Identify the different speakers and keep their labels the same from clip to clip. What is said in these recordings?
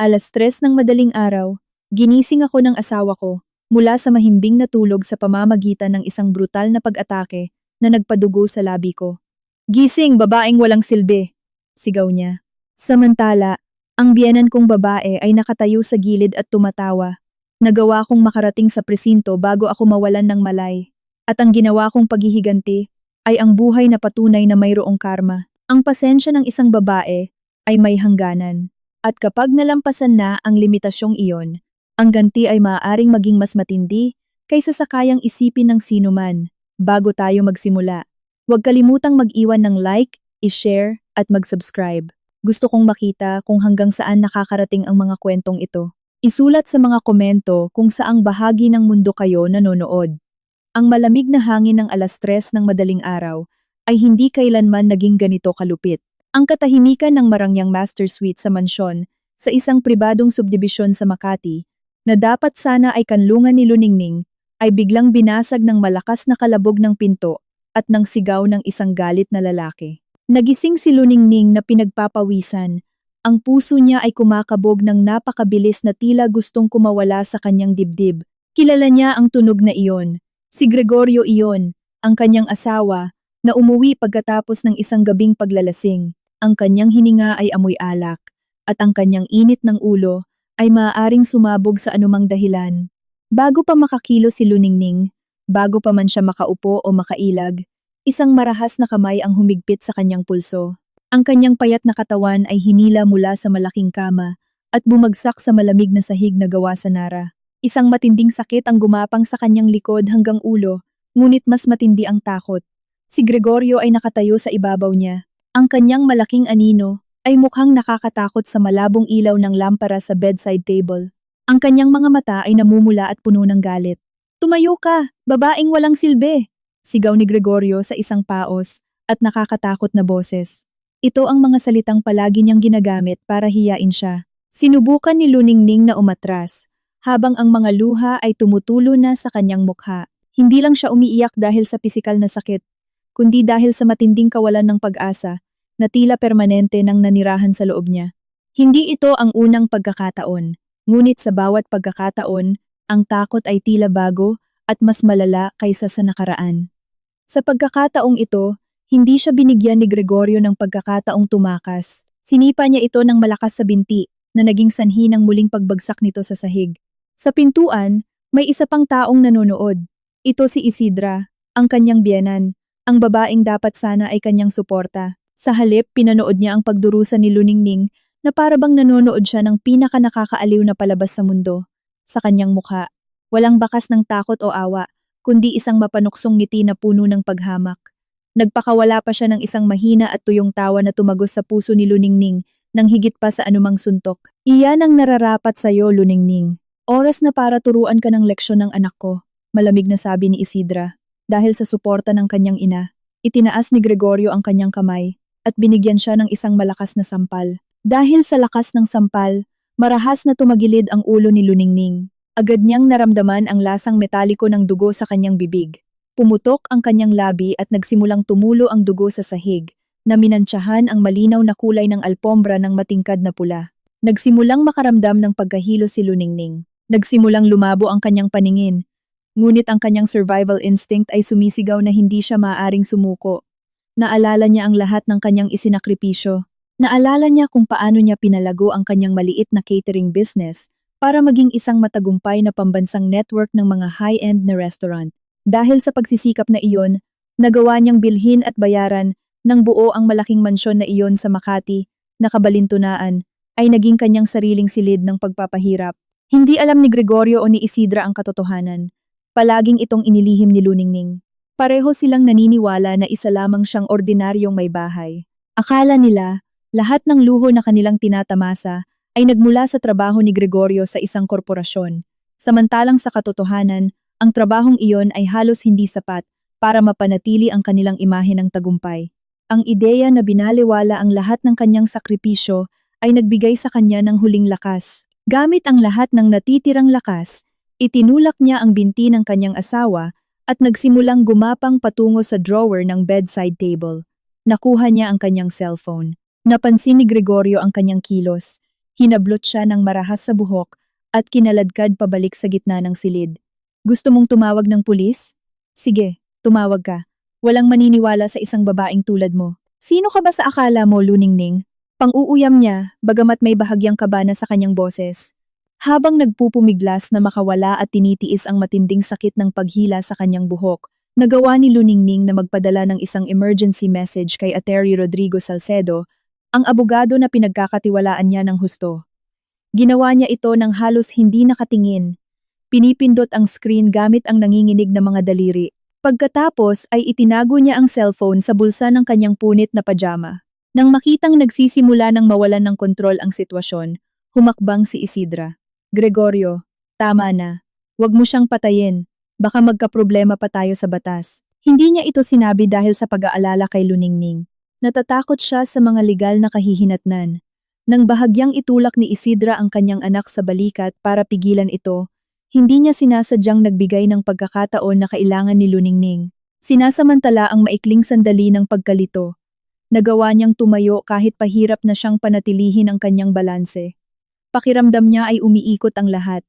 Speaker 1: 3:00 ng madaling araw, ginising ako ng asawa ko mula sa mahimbing na tulog sa pamamagitan ng isang brutal na pag-atake na nagpadugo sa labi ko. "Gising, babaeng walang silbi!" sigaw niya. Samantala, ang biyenan kong babae ay nakatayo sa gilid at tumatawa. Nagawa kong makarating sa presinto bago ako mawalan ng malay. At ang ginawa kong paghihiganti ay ang buhay na patunay na mayroong karma. Ang pasensya ng isang babae ay may hangganan. At kapag nalampasan na ang limitasyong iyon, ang ganti ay maaaring maging mas matindi kaysa sa kayang isipin ng sino man. Bago tayo magsimula, huwag kalimutang mag-iwan ng like, i-share, at mag-subscribe. Gusto kong makita kung hanggang saan nakakarating ang mga kwentong ito. Isulat sa mga komento kung saang bahagi ng mundo kayo nanonood. Ang malamig na hangin ng 3:00 ng madaling araw ay hindi kailanman naging ganito kalupit. Ang katahimikan ng Marangyang Master Suite sa mansyon sa isang pribadong subdibisyon sa Makati, na dapat sana ay kanlungan ni Luningning, ay biglang binasag ng malakas na kalabog ng pinto at ng sigaw ng isang galit na lalaki. Nagising si Luningning na pinagpapawisan. Ang puso niya ay kumakabog ng napakabilis na tila gustong kumawala sa kanyang dibdib. Kilala niya ang tunog na iyon. Si Gregorio iyon, ang kanyang asawa, na umuwi pagkatapos ng isang gabing paglalasing. Ang kanyang hininga ay amoy alak, at ang kanyang init ng ulo ay maaaring sumabog sa anumang dahilan. Bago pa makakilo si Luningning, bago pa man siya makaupo o makailag, isang marahas na kamay ang humigpit sa kanyang pulso. Ang kanyang payat na katawan ay hinila mula sa malaking kama at bumagsak sa malamig na sahig na gawa sa nara. Isang matinding sakit ang gumapang sa kanyang likod hanggang ulo, ngunit mas matindi ang takot. Si Gregorio ay nakatayo sa ibabaw niya. Ang kanyang malaking anino ay mukhang nakakatakot sa malabong ilaw ng lampara sa bedside table. Ang kanyang mga mata ay namumula at puno ng galit. "Tumayo ka, babaeng walang silbi!" sigaw ni Gregorio sa isang paos at nakakatakot na boses. Ito ang mga salitang palagi niyang ginagamit para hiyain siya. Sinubukan ni Luningning na umatras, habang ang mga luha ay tumutulo na sa kanyang mukha. Hindi lang siya umiiyak dahil sa pisikal na sakit, kundi dahil sa matinding kawalan ng pag-asa na tila permanente nang nanirahan sa loob niya. Hindi ito ang unang pagkakataon, ngunit sa bawat pagkakataon, ang takot ay tila bago at mas malala kaysa sa nakaraan. Sa pagkakataong ito, hindi siya binigyan ni Gregorio ng pagkakataong tumakas. Sinipa niya ito ng malakas sa binti na naging sanhi ng muling pagbagsak nito sa sahig. Sa pintuan, may isa pang taong nanonood. Ito si Isidra, ang kanyang biyenan. Ang babaeng dapat sana ay kanyang suporta. Sa halip, pinanood niya ang pagdurusa ni Luningning na parabang nanonood siya ng pinaka-nakakaaliw na palabas sa mundo. Sa kanyang mukha, walang bakas ng takot o awa, kundi isang mapanuksong ngiti na puno ng paghamak. Nagpakawala pa siya ng isang mahina at tuyong tawa na tumagos sa puso ni Luningning nang higit pa sa anumang suntok. "Iyan ang nararapat sa'yo, Luningning. Oras na para turuan ka ng leksyon ng anak ko," malamig na sabi ni Isidra. Dahil sa suporta ng kanyang ina, itinaas ni Gregorio ang kanyang kamay at binigyan siya ng isang malakas na sampal. Dahil sa lakas ng sampal, marahas na tumagilid ang ulo ni Luningning. Agad niyang naramdaman ang lasang metaliko ng dugo sa kanyang bibig. Pumutok ang kanyang labi at nagsimulang tumulo ang dugo sa sahig, na minantsahan ang malinaw na kulay ng alpombra ng matingkad na pula. Nagsimulang makaramdam ng pagkahilo si Luningning. Nagsimulang lumabo ang kanyang paningin. Ngunit ang kanyang survival instinct ay sumisigaw na hindi siya maaaring sumuko. Naalala niya ang lahat ng kanyang isinakripisyo. Naalala niya kung paano niya pinalago ang kanyang maliit na catering business para maging isang matagumpay na pambansang network ng mga high-end na restaurant. Dahil sa pagsisikap na iyon, nagawa niyang bilhin at bayaran ng buo ang malaking mansyon na iyon sa Makati, na kabalintunaan ay naging kanyang sariling silid ng pagpapahirap. Hindi alam ni Gregorio o ni Isidra ang katotohanan. Palaging itong inilihim ni Luningning. Pareho silang naniniwala na isa lamang siyang ordinaryong may bahay. Akala nila, lahat ng luho na kanilang tinatamasa ay nagmula sa trabaho ni Gregorio sa isang korporasyon. Samantalang sa katotohanan, ang trabahong iyon ay halos hindi sapat para mapanatili ang kanilang imahe ng tagumpay. Ang ideya na binaliwala ang lahat ng kanyang sakripisyo ay nagbigay sa kanya ng huling lakas. Gamit ang lahat ng natitirang lakas, itinulak niya ang binti ng kanyang asawa at nagsimulang gumapang patungo sa drawer ng bedside table. Nakuha niya ang kanyang cellphone. Napansin ni Gregorio ang kanyang kilos. Hinablot siya ng marahas sa buhok at kinaladkad pabalik sa gitna ng silid. Gusto mong tumawag ng pulis? Sige, tumawag ka. Walang maniniwala sa isang babaeng tulad mo. Sino ka ba sa akala mo, Luningning? Pang-uuyam niya, bagamat may bahagyang kaba na sa kanyang boses. Habang nagpupumiglas na makawala at tinitiis ang matinding sakit ng paghila sa kanyang buhok, nagawa ni Luningning na magpadala ng isang emergency message kay Attorney Rodrigo Salcedo, ang abogado na pinagkakatiwalaan niya ng husto. Ginawa niya ito ng halos hindi nakatingin. Pinipindot ang screen gamit ang nanginginig na mga daliri. Pagkatapos ay itinago niya ang cellphone sa bulsa ng kanyang punit na pajama. Nang makitang nagsisimula ng mawalan ng kontrol ang sitwasyon, humakbang si Isidra. Gregorio, tama na. Huwag mo siyang patayin. Baka magkaproblema pa tayo sa batas. Hindi niya ito sinabi dahil sa pag-aalala kay Luningning. Natatakot siya sa mga legal na kahihinatnan. Nang bahagyang itulak ni Isidra ang kanyang anak sa balikat para pigilan ito, hindi niya sinasadyang nagbigay ng pagkakataon na kailangan ni Luningning. Sinasamantala ang maikling sandali ng pagkalito. Nagawa niyang tumayo kahit pahirap na siyang panatilihin ang kanyang balanse. Pakiramdam niya ay umiikot ang lahat.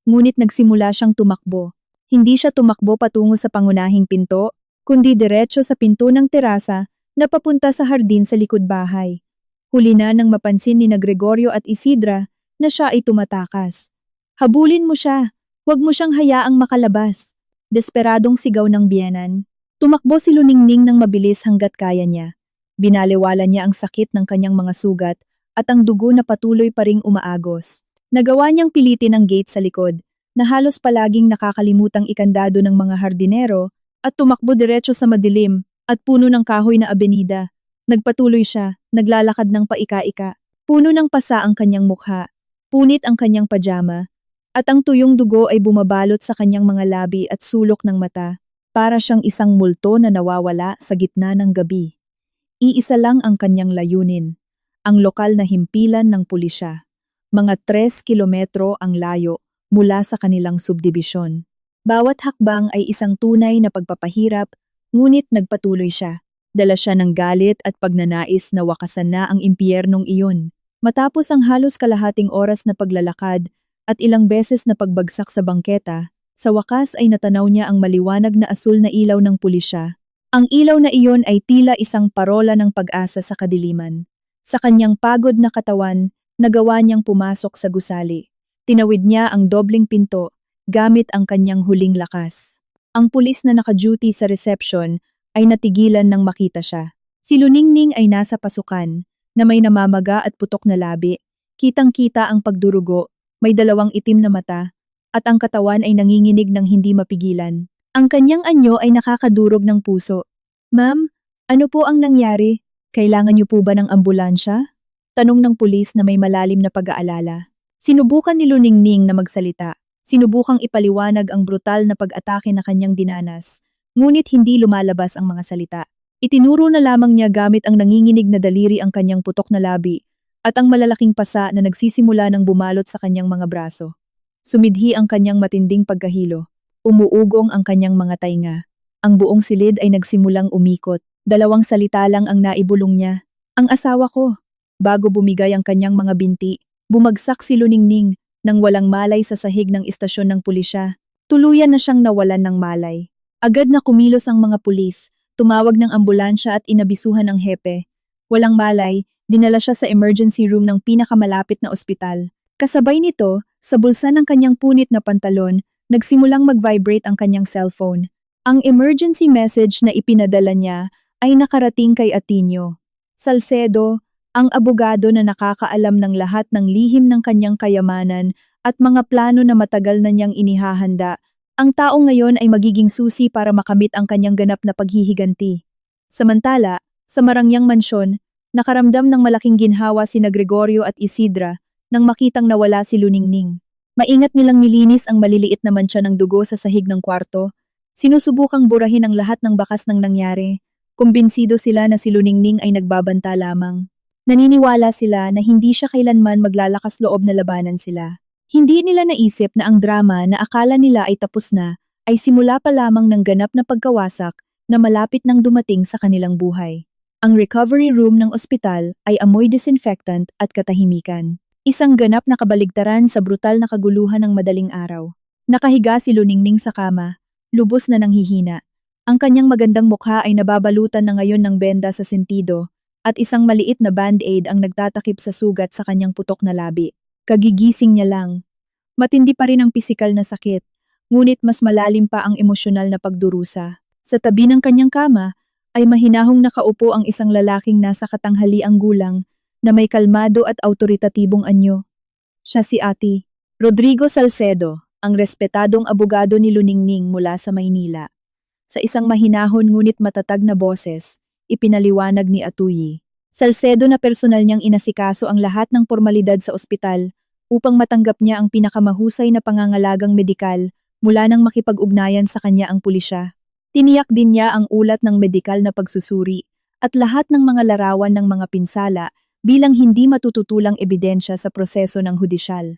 Speaker 1: Ngunit nagsimula siyang tumakbo. Hindi siya tumakbo patungo sa pangunahing pinto, kundi diretso sa pinto ng terasa na papunta sa hardin sa likod bahay. Huli na nang mapansin ni Gregorio at Isidra na siya ay tumatakas. Habulin mo siya! Huwag mo siyang hayaang makalabas. Desperadong sigaw ng biyenan. Tumakbo si Luningning ng mabilis hanggat kaya niya. Binaliwala niya ang sakit ng kanyang mga sugat at ang dugo na patuloy pa ring umaagos. Nagawa niyang pilitin ang gate sa likod, na halos palaging nakakalimutang ikandado ng mga hardinero, at tumakbo diretso sa madilim at puno ng kahoy na abenida. Nagpatuloy siya, naglalakad ng paika-ika. Puno ng pasa ang kanyang mukha, punit ang kanyang pajama, at ang tuyong dugo ay bumabalot sa kanyang mga labi at sulok ng mata, para siyang isang multo na nawawala sa gitna ng gabi. Iisa lang ang kanyang layunin, ang lokal na himpilan ng pulisya. Mga 3 kilometro ang layo mula sa kanilang subdibisyon. Bawat hakbang ay isang tunay na pagpapahirap, ngunit nagpatuloy siya. Dala siya ng galit at pagnanais na wakasan na ang impyernong iyon. Matapos ang halos kalahating oras na paglalakad, at ilang beses na pagbagsak sa bangketa, sa wakas ay natanaw niya ang maliwanag na asul na ilaw ng pulisya. Ang ilaw na iyon ay tila isang parola ng pag-asa sa kadiliman. Sa kanyang pagod na katawan, nagawa niyang pumasok sa gusali. Tinawid niya ang dobling pinto, gamit ang kanyang huling lakas. Ang pulis na naka-duty sa reception ay natigilan nang makita siya. Si Luningning ay nasa pasukan, na may namamaga at putok na labi. Kitang-kita ang pagdurugo. May 2 itim na mata, at ang katawan ay nanginginig ng hindi mapigilan. Ang kanyang anyo ay nakakadurog ng puso. Ma'am, ano po ang nangyari? Kailangan niyo po ba ng ambulansya? Tanong ng pulis na may malalim na pag-aalala. Sinubukan ni Luningning na magsalita. Sinubukang ipaliwanag ang brutal na pag-atake na kanyang dinanas, ngunit hindi lumalabas ang mga salita. Itinuro na lamang niya gamit ang nanginginig na daliri ang kanyang putok na labi, at ang malalaking pasa na nagsisimula ng bumalot sa kanyang mga braso. Sumidhi ang kanyang matinding pagkahilo. Umuugong ang kanyang mga tainga. Ang buong silid ay nagsimulang umikot. 2 salita lang ang naibulong niya. Ang asawa ko. Bago bumigay ang kanyang mga binti, bumagsak si Luningning nang walang malay sa sahig ng istasyon ng pulisya. Tuluyan na siyang nawalan ng malay. Agad na kumilos ang mga pulis, tumawag ng ambulansya at inabisuhan ang hepe. Walang malay, dinala siya sa emergency room ng pinakamalapit na ospital. Kasabay nito, sa bulsa ng kanyang punit na pantalon, nagsimulang mag-vibrate ang kanyang cellphone. Ang emergency message na ipinadala niya ay nakarating kay Atinio Salcedo, ang abogado na nakakaalam ng lahat ng lihim ng kanyang kayamanan at mga plano na matagal na niyang inihahanda. Ang taong ngayon ay magiging susi para makamit ang kanyang ganap na paghihiganti. Samantala, sa Marangyang Mansyon, nakaramdam ng malaking ginhawa sina Gregorio at Isidra nang makitang nawala si Luningning. Maingat nilang nilinis ang maliliit na mantsa ng dugo sa sahig ng kwarto. Sinusubukang burahin ang lahat ng bakas ng nangyari. Kumbinsido sila na si Luningning ay nagbabanta lamang. Naniniwala sila na hindi siya kailanman maglalakas loob na labanan sila. Hindi nila naisip na ang drama na akala nila ay tapos na ay simula pa lamang ng ganap na pagkawasak na malapit nang dumating sa kanilang buhay. Ang recovery room ng ospital ay amoy disinfectant at katahimikan. Isang ganap na kabaligtaran sa brutal na kaguluhan ng madaling araw. Nakahiga si Luningning sa kama, lubos na nanghihina. Ang kanyang magandang mukha ay nababalutan na ngayon ng benda sa sentido, at isang maliit na band-aid ang nagtatakip sa sugat sa kanyang putok na labi. Kagigising niya lang. Matindi pa rin ang pisikal na sakit, ngunit mas malalim pa ang emosyonal na pagdurusa. Sa tabi ng kanyang kama, ay mahinahong nakaupo ang isang lalaking nasa katanghaliang gulang na may kalmado at autoritatibong anyo. Siya si Ate Rodrigo Salcedo, ang respetadong abogado ni Luningning mula sa Maynila. Sa isang mahinahon ngunit matatag na boses, ipinaliwanag ni Atuyi. Salcedo na personal niyang inasikaso ang lahat ng formalidad sa ospital upang matanggap niya ang pinakamahusay na pangangalagang medikal mula nang makipag-ugnayan sa kanya ang pulisya. Tiniyak din niya ang ulat ng medikal na pagsusuri at lahat ng mga larawan ng mga pinsala bilang hindi matututulang ebidensya sa proseso ng hudisyal.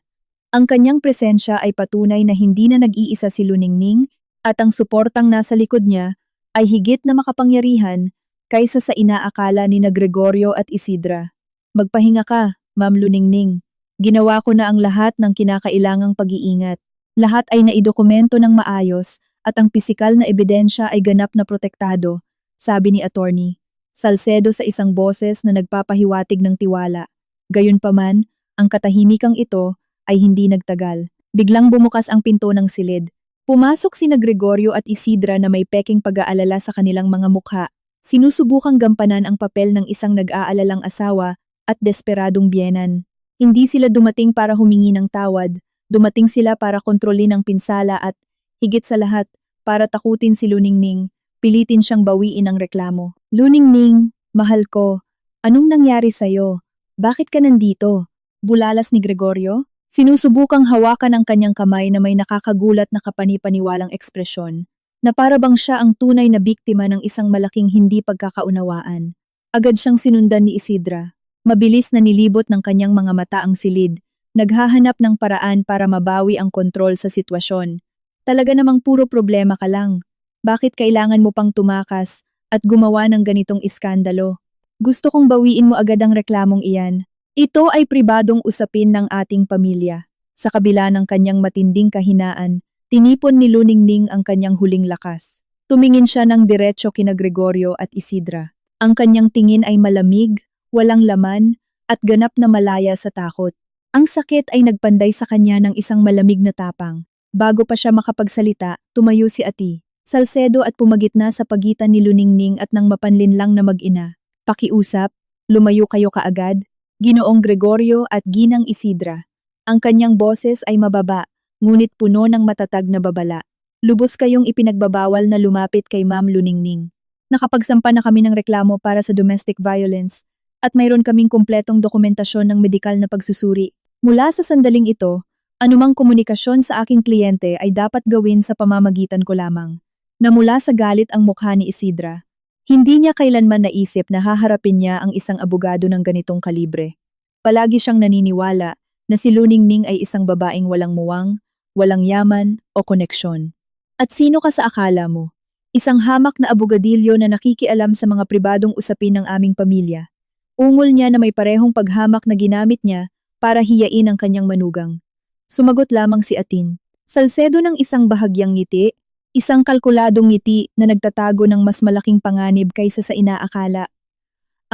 Speaker 1: Ang kanyang presensya ay patunay na hindi na nag-iisa si Luningning at ang suportang nasa likod niya ay higit na makapangyarihan kaysa sa inaakala ni na Gregorio at Isidra. Magpahinga ka, Ma'am Luningning. Ginawa ko na ang lahat ng kinakailangang pag-iingat. Lahat ay naidokumento ng maayos at ang pisikal na ebidensya ay ganap na protektado, sabi ni Attorney Salcedo sa isang boses na nagpapahiwatig ng tiwala. Gayunpaman, ang katahimikang ito ay hindi nagtagal. Biglang bumukas ang pinto ng silid. Pumasok sina Gregorio at Isidra na may peking pag-aalala sa kanilang mga mukha. Sinusubukang gampanan ang papel ng isang nag-aalalang asawa at desperadong biyenan. Hindi sila dumating para humingi ng tawad, dumating sila para kontrolin ang pinsala at, higit sa lahat, para takutin si Luningning, pilitin siyang bawiin ang reklamo. Luningning, mahal ko, anong nangyari sa'yo? Bakit ka nandito? Bulalas ni Gregorio? Sinusubukang hawakan ang kanyang kamay na may nakakagulat na kapani-paniwalang ekspresyon, na para bang siya ang tunay na biktima ng isang malaking hindi pagkakaunawaan. Agad siyang sinundan ni Isidra. Mabilis na nilibot ng kanyang mga mata ang silid, naghahanap ng paraan para mabawi ang kontrol sa sitwasyon. Talaga namang puro problema ka lang. Bakit kailangan mo pang tumakas at gumawa ng ganitong iskandalo? Gusto kong bawiin mo agad ang reklamong iyan. Ito ay pribadong usapin ng ating pamilya. Sa kabila ng kanyang matinding kahinaan, tinipon ni Luningning ang kanyang huling lakas. Tumingin siya ng diretso kina Gregorio at Isidra. Ang kanyang tingin ay malamig, walang laman, at ganap na malaya sa takot. Ang sakit ay nagpanday sa kanya ng isang malamig na tapang. Bago pa siya makapagsalita, tumayo si Ate Salcedo at pumagitna sa pagitan ni Luningning at ng mapanlinlang na mag-ina. Pakiusap, lumayo kayo kaagad, Ginoong Gregorio at Ginang Isidra. Ang kanyang boses ay mababa, ngunit puno ng matatag na babala. Lubos kayong ipinagbabawal na lumapit kay Ma'am Luningning. Nakapagsampa na kami ng reklamo para sa domestic violence at mayroon kaming kumpletong dokumentasyon ng medikal na pagsusuri. Mula sa sandaling ito, anumang komunikasyon sa aking kliyente ay dapat gawin sa pamamagitan ko lamang. Namula sa galit ang mukha ni Isidra. Hindi niya kailanman naisip na haharapin niya ang isang abogado ng ganitong kalibre. Palagi siyang naniniwala na si Luningning ay isang babaeng walang muwang, walang yaman o koneksyon. At sino ka sa akala mo? Isang hamak na abogadilyo na nakikialam sa mga pribadong usapin ng aming pamilya. Ungol niya na may parehong paghamak na ginamit niya para hiyain ang kanyang manugang. Sumagot lamang si Atin. Salcedo ng isang bahagyang ngiti, isang kalkuladong ngiti na nagtatago ng mas malaking panganib kaysa sa inaakala.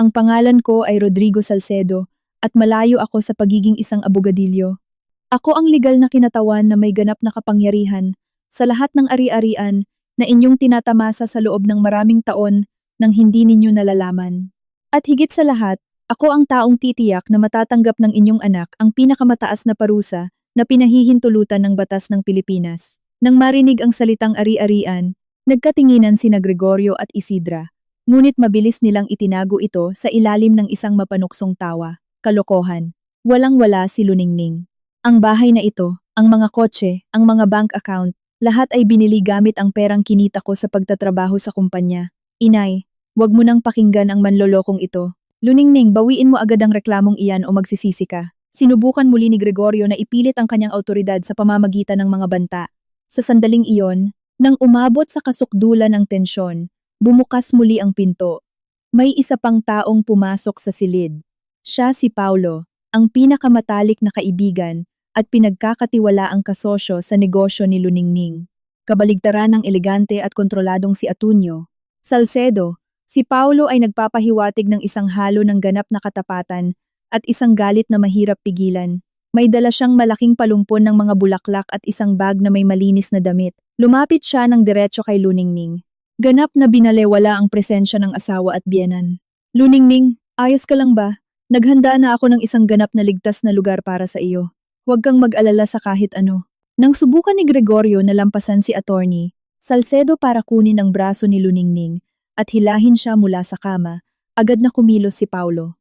Speaker 1: Ang pangalan ko ay Rodrigo Salcedo at malayo ako sa pagiging isang abogadilyo. Ako ang legal na kinatawan na may ganap na kapangyarihan sa lahat ng ari-arian na inyong tinatamasa sa loob ng maraming taon nang hindi ninyo nalalaman. At higit sa lahat, ako ang taong titiyak na matatanggap ng inyong anak ang pinakamataas na parusa na pinahihintulutan ng batas ng Pilipinas. Nang marinig ang salitang ari-arian, nagkatinginan sina Gregorio at Isidra, ngunit mabilis nilang itinago ito sa ilalim ng isang mapanuksong tawa. Kalokohan. Walang-wala si Luningning. Ang bahay na ito, ang mga kotse, ang mga bank account, lahat ay binili gamit ang perang kinita ko sa pagtatrabaho sa kumpanya. Inay, wag mo nang pakinggan ang manlolokong ito. Luningning, bawiin mo agad ang reklamong iyan o magsisisi ka. Sinubukan muli ni Gregorio na ipilit ang kanyang autoridad sa pamamagitan ng mga banta. Sa sandaling iyon, nang umabot sa kasukdulan ng tensyon, bumukas muli ang pinto. May isa pang taong pumasok sa silid. Siya si Paulo, ang pinakamatalik na kaibigan at pinagkakatiwalaang kasosyo sa negosyo ni Luningning. Kabaligtaran ng elegante at kontroladong si Atunyo. Salcedo, si Paulo ay nagpapahiwatig ng isang halo ng ganap na katapatan at isang galit na mahirap pigilan. May dala siyang malaking palumpon ng mga bulaklak at isang bag na may malinis na damit. Lumapit siya ng diretso kay Luningning. Ganap na binalewala ang presensya ng asawa at biyenan. Luningning, ayos ka lang ba? Naghanda na ako ng isang ganap na ligtas na lugar para sa iyo. Huwag kang mag-alala sa kahit ano. Nang subukan ni Gregorio na lampasan si attorney, Salcedo para kunin ang braso ni Luningning at hilahin siya mula sa kama, agad na kumilos si Paulo.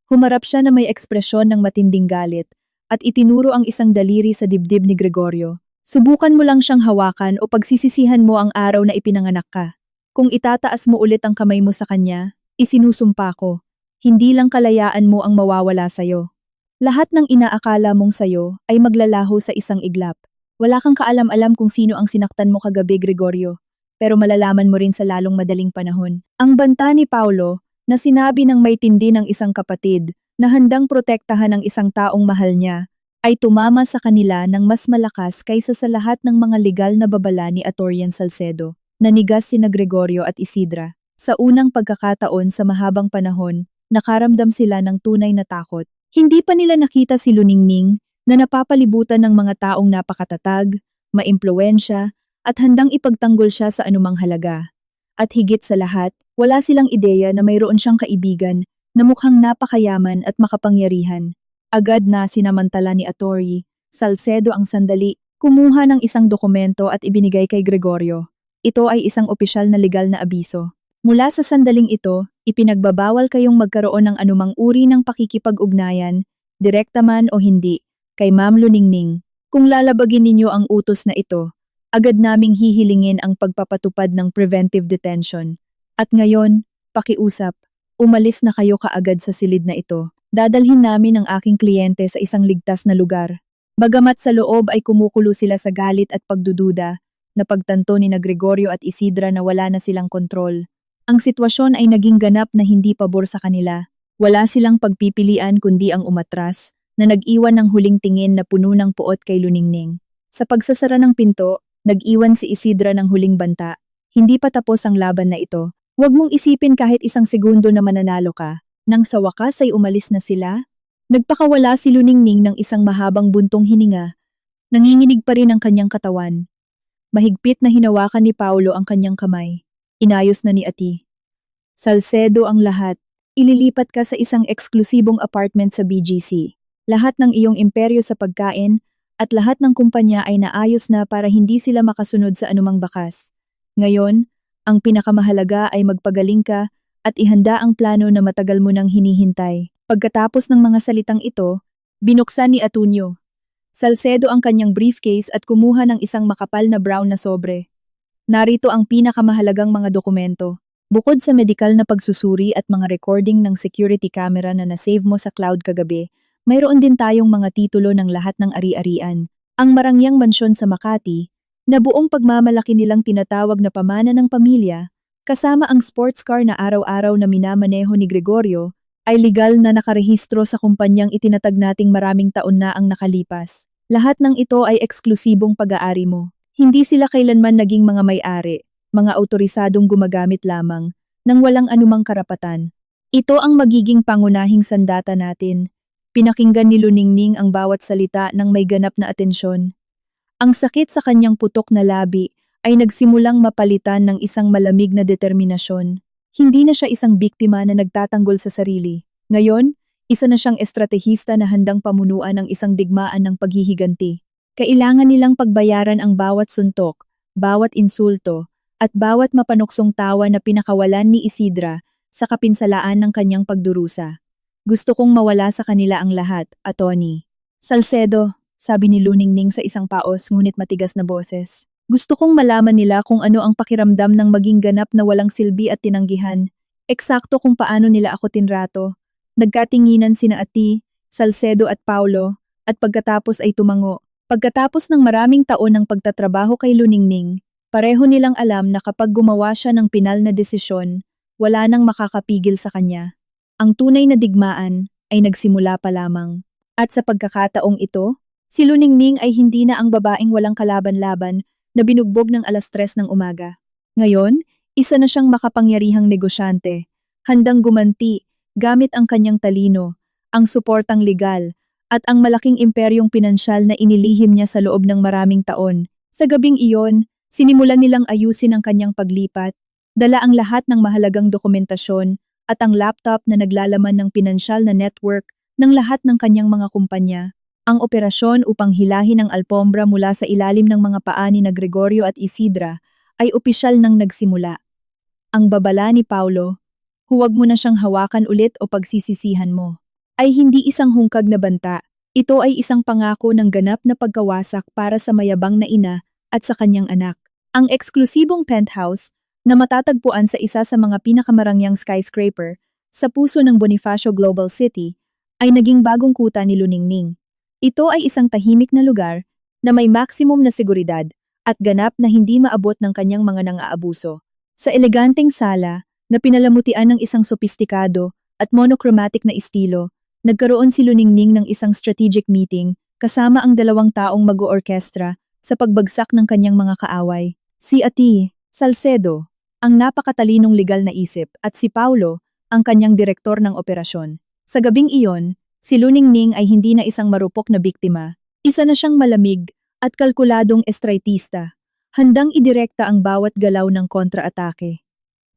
Speaker 1: Humarap siya na may ekspresyon ng matinding galit at itinuro ang isang daliri sa dibdib ni Gregorio. Subukan mo lang siyang hawakan o pagsisisihan mo ang araw na ipinanganak ka. Kung itataas mo ulit ang kamay mo sa kanya, isinusumpa ko, hindi lang kalayaan mo ang mawawala sa'yo. Lahat ng inaakala mong sayo ay maglalaho sa isang iglap. Wala kang kaalam-alam kung sino ang sinaktan mo kagabi, Gregorio, pero malalaman mo rin sa lalong madaling panahon. Ang banta ni Paulo na sinabi ng may tindi ng isang kapatid na handang protektahan ang isang taong mahal niya, ay tumama sa kanila ng mas malakas kaysa sa lahat ng mga legal na babala ni Atorian Salcedo. Nanigas sina Gregorio at Isidra. Sa unang pagkakataon sa mahabang panahon, nakaramdam sila ng tunay na takot. Hindi pa nila nakita si Luningning na napapalibutan ng mga taong napakatatag, maimpluwensya, at handang ipagtanggol siya sa anumang halaga. At higit sa lahat, wala silang ideya na mayroon siyang kaibigan na mukhang napakayaman at makapangyarihan. Agad na sinamantala ni Atty. Salcedo ang sandali, kumuha ng isang dokumento at ibinigay kay Gregorio. Ito ay isang opisyal na legal na abiso. Mula sa sandaling ito, ipinagbabawal kayong magkaroon ng anumang uri ng pakikipag-ugnayan, direkta man o hindi, kay Ma'am Luningning. Kung lalabagin ninyo ang utos na ito, agad naming hihilingin ang pagpapatupad ng preventive detention. At ngayon, pakiusap, umalis na kayo kaagad sa silid na ito. Dadalhin namin ang aking kliyente sa isang ligtas na lugar. Bagamat sa loob ay kumukulo sila sa galit at pagdududa, napagtanto ni na Gregorio at Isidra na wala na silang kontrol. Ang sitwasyon ay naging ganap na hindi pabor sa kanila. Wala silang pagpipilian kundi ang umatras, na nag-iwan ng huling tingin na puno ng puot kay Luningning. Sa pagsasara ng pinto, nag-iwan si Isidra ng huling banta. Hindi pa tapos ang laban na ito. Huwag mong isipin kahit isang segundo na mananalo ka. Nang sa wakas ay umalis na sila, nagpakawala si Luningning ng isang mahabang buntong hininga. Nanginginig pa rin ang kanyang katawan. Mahigpit na hinawakan ni Paulo ang kanyang kamay. Inayos na ni Ati. Salcedo ang lahat. Ililipat ka sa isang eksklusibong apartment sa BGC. Lahat ng iyong imperyo sa pagkain at lahat ng kumpanya ay naayos na para hindi sila makasunod sa anumang bakas. Ngayon, ang pinakamahalaga ay magpagaling ka at ihanda ang plano na matagal mo nang hinihintay. Pagkatapos ng mga salitang ito, binuksan ni Atunyo. Salcedo ang kanyang briefcase at kumuha ng isang makapal na brown na sobre. Narito ang pinakamahalagang mga dokumento. Bukod sa medikal na pagsusuri at mga recording ng security camera na nasave mo sa cloud kagabi, mayroon din tayong mga titulo ng lahat ng ari-arian. Ang marangyang mansyon sa Makati, na buong pagmamalaki nilang tinatawag na pamana ng pamilya, kasama ang sports car na araw-araw na minamaneho ni Gregorio, ay legal na nakarehistro sa kumpanyang itinatag nating maraming taon na ang nakalipas. Lahat ng ito ay eksklusibong pag-aari mo. Hindi sila kailanman naging mga may-ari, mga autorisadong gumagamit lamang, nang walang anumang karapatan. Ito ang magiging pangunahing sandata natin. Pinakinggan ni Luningning ang bawat salita ng may ganap na atensyon. Ang sakit sa kanyang putok na labi ay nagsimulang mapalitan ng isang malamig na determinasyon. Hindi na siya isang biktima na nagtatanggol sa sarili. Ngayon, isa na siyang estratehista na handang pamunuan ng isang digmaan ng paghihiganti. Kailangan nilang pagbayaran ang bawat suntok, bawat insulto, at bawat mapanuksong tawa na pinakawalan ni Isidra sa kapinsalaan ng kanyang pagdurusa. Gusto kong mawala sa kanila ang lahat, Atty. Salcedo, sabi ni Luningning sa isang paos ngunit matigas na boses. Gusto kong malaman nila kung ano ang pakiramdam ng maging ganap na walang silbi at tinanggihan. Eksakto kung paano nila ako tinrato. Nagkatinginan sina Ati, Salcedo at Paulo, at pagkatapos ay tumango. Pagkatapos ng maraming taon ng pagtatrabaho kay Luningning, pareho nilang alam na kapag gumawa siya ng pinal na desisyon, wala nang makakapigil sa kanya. Ang tunay na digmaan ay nagsimula pa lamang. At sa pagkakataong ito, si Luningning ay hindi na ang babaeng walang kalaban-laban na binugbog ng 3:00 ng umaga. Ngayon, isa na siyang makapangyarihang negosyante, handang gumanti gamit ang kanyang talino, ang suportang legal, at ang malaking imperyong pinansyal na inilihim niya sa loob ng maraming taon. Sa gabing iyon, sinimulan nilang ayusin ang kanyang paglipat, dala ang lahat ng mahalagang dokumentasyon at ang laptop na naglalaman ng pinansyal na network ng lahat ng kanyang mga kumpanya. Ang operasyon upang hilahin ang alpombra mula sa ilalim ng mga paa ni na Gregorio at Isidra ay opisyal nang nagsimula. Ang babala ni Paulo, "Huwag mo na siyang hawakan ulit o pagsisisihan mo," ay hindi isang hungkag na banta. Ito ay isang pangako ng ganap na pagkawasak para sa mayabang na ina at sa kanyang anak. Ang eksklusibong penthouse na matatagpuan sa isa sa mga pinakamarangyang skyscraper sa puso ng Bonifacio Global City ay naging bagong kuta ni Luningning. Ito ay isang tahimik na lugar na may maximum na seguridad at ganap na hindi maabot ng kanyang mga nang-aabuso. Sa eleganteng sala na pinalamutian ng isang sopistikado at monochromatic na estilo, nagkaroon si Luningning ng isang strategic meeting kasama ang 2 taong mag-oorkestra sa pagbagsak ng kanyang mga kaaway. Si Ati Salcedo, ang napakatalinong legal na isip, at si Paulo, ang kanyang direktor ng operasyon. Sa gabing iyon, si Luningning ay hindi na isang marupok na biktima. Isa na siyang malamig at kalkuladong estratista, handang idirekta ang bawat galaw ng kontra-atake.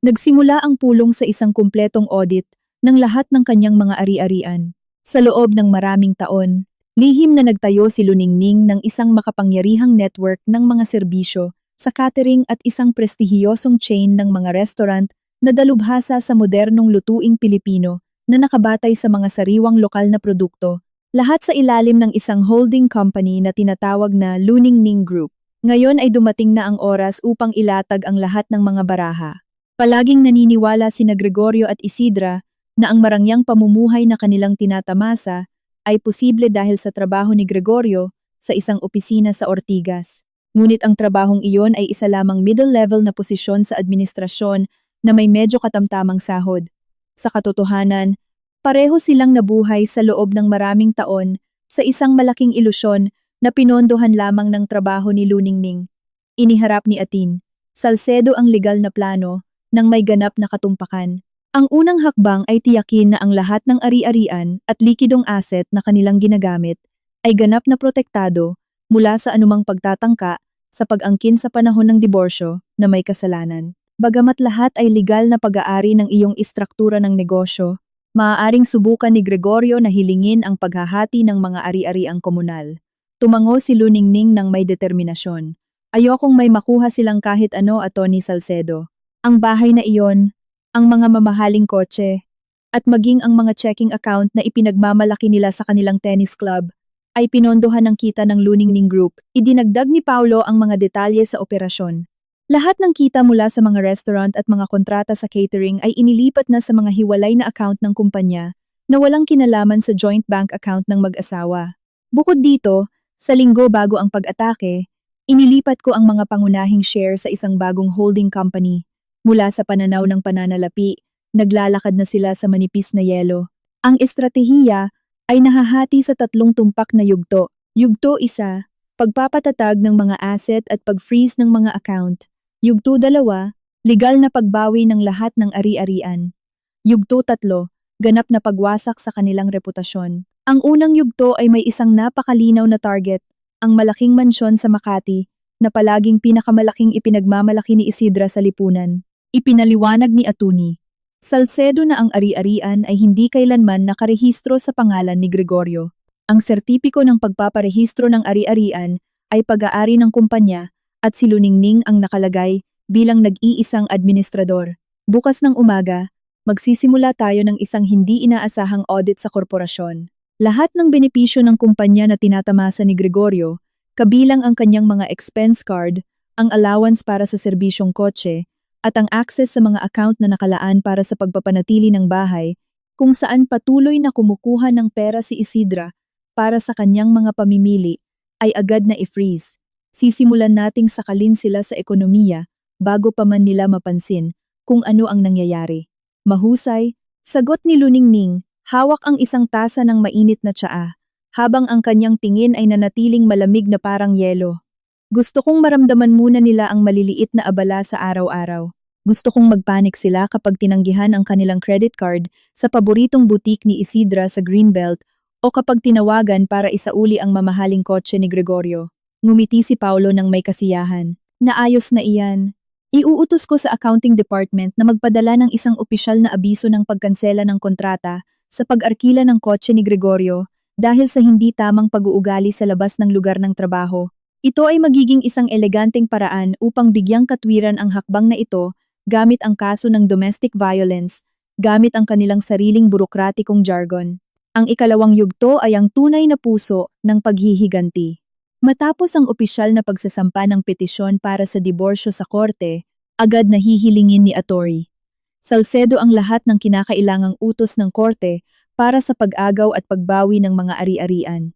Speaker 1: Nagsimula ang pulong sa isang kumpletong audit ng lahat ng kanyang mga ari-arian. Sa loob ng maraming taon, lihim na nagtayo si Luningning ng isang makapangyarihang network ng mga serbisyo sa catering at isang prestihiyosong chain ng mga restaurant na dalubhasa sa modernong lutuing Pilipino na nakabatay sa mga sariwang lokal na produkto, lahat sa ilalim ng isang holding company na tinatawag na Luningning Group. Ngayon ay dumating na ang oras upang ilatag ang lahat ng mga baraha. Palaging naniniwala sina Gregorio at Isidra na ang marangyang pamumuhay na kanilang tinatamasa ay posible dahil sa trabaho ni Gregorio sa isang opisina sa Ortigas. Ngunit ang trabahong iyon ay isa lamang middle-level na posisyon sa administrasyon na may medyo katamtamang sahod. Sa katotohanan, pareho silang nabuhay sa loob ng maraming taon sa isang malaking ilusyon na pinondohan lamang ng trabaho ni Luningning. Iniharap ni Atin Salcedo ang legal na plano ng may ganap na katumpakan. Ang unang hakbang ay tiyakin na ang lahat ng ari-arian at likidong asset na kanilang ginagamit ay ganap na protektado mula sa anumang pagtatangka sa pag-angkin sa panahon ng diborsyo na may kasalanan. Bagamat lahat ay legal na pag-aari ng iyong istruktura ng negosyo, maaaring subukan ni Gregorio na hilingin ang paghahati ng mga ari-ariang komunal. Tumango si Luningning ng may determinasyon. "Ayokong may makuha silang kahit ano, Atty. Salcedo. Ang bahay na iyon, ang mga mamahaling kotse, at maging ang mga checking account na ipinagmamalaki nila sa kanilang tennis club ay pinondohan ng kita ng Luningning Group." Idinagdag ni Paulo ang mga detalye sa operasyon. Lahat ng kita mula sa mga restaurant at mga kontrata sa catering ay inilipat na sa mga hiwalay na account ng kumpanya na walang kinalaman sa joint bank account ng mag-asawa. Bukod dito, sa linggo bago ang pag-atake, inilipat ko ang mga pangunahing share sa isang bagong holding company. Mula sa pananaw ng pananalapi, naglalakad na sila sa manipis na yelo. Ang estratehiya ay nahahati sa 3 tumpak na yugto. Yugto 1, pagpapatatag ng mga asset at pag-freeze ng mga account. Yugto 2, legal na pagbawi ng lahat ng ari-arian. Yugto 3, ganap na pagwasak sa kanilang reputasyon. Ang unang yugto ay may isang napakalinaw na target, ang malaking mansyon sa Makati, na palaging pinakamalaking ipinagmamalaki ni Isidra sa lipunan. Ipinaliwanag ni Atty. Salcedo na ang ari-arian ay hindi kailanman nakarehistro sa pangalan ni Gregorio. Ang sertipiko ng pagpaparehistro ng ari-arian ay pag-aari ng kumpanya at si Luningning ang nakalagay bilang nag-iisang administrador. Bukas ng umaga, magsisimula tayo ng isang hindi inaasahang audit sa korporasyon. Lahat ng benepisyo ng kumpanya na tinatamasa ni Gregorio, kabilang ang kanyang mga expense card, ang allowance para sa serbisyong kotse, at ang access sa mga account na nakalaan para sa pagpapanatili ng bahay, kung saan patuloy na kumukuha ng pera si Isidra para sa kanyang mga pamimili, ay agad na i-freeze. Sisimulan nating sakalin sila sa ekonomiya bago pa man nila mapansin kung ano ang nangyayari. Mahusay, sagot ni Luningning Hawak ang isang tasa ng mainit na tsaa, habang ang kanyang tingin ay nanatiling malamig na parang yelo. Gusto kong maramdaman muna nila ang maliliit na abala sa araw-araw. Gusto kong magpanik sila kapag tinanggihan ang kanilang credit card sa paboritong butik ni Isidra sa Greenbelt o kapag tinawagan para isauli ang mamahaling kotse ni Gregorio. Ngumiti si Paulo ng may kasiyahan. Naayos na iyan. Iuutos ko sa accounting department na magpadala ng isang opisyal na abiso ng pagkansela ng kontrata sa pag-arkila ng kotse ni Gregorio dahil sa hindi tamang pag-uugali sa labas ng lugar ng trabaho. Ito ay magiging isang eleganteng paraan upang bigyang katwiran ang hakbang na ito gamit ang kaso ng domestic violence, gamit ang kanilang sariling burokratikong jargon. Ang ikalawang yugto ay ang tunay na puso ng paghihiganti. Matapos ang opisyal na pagsasampa ng petisyon para sa diborsyo sa korte, agad na hihilingin ni Atory Salcedo ang lahat ng kinakailangang utos ng korte para sa pag-agaw at pagbawi ng mga ari-arian.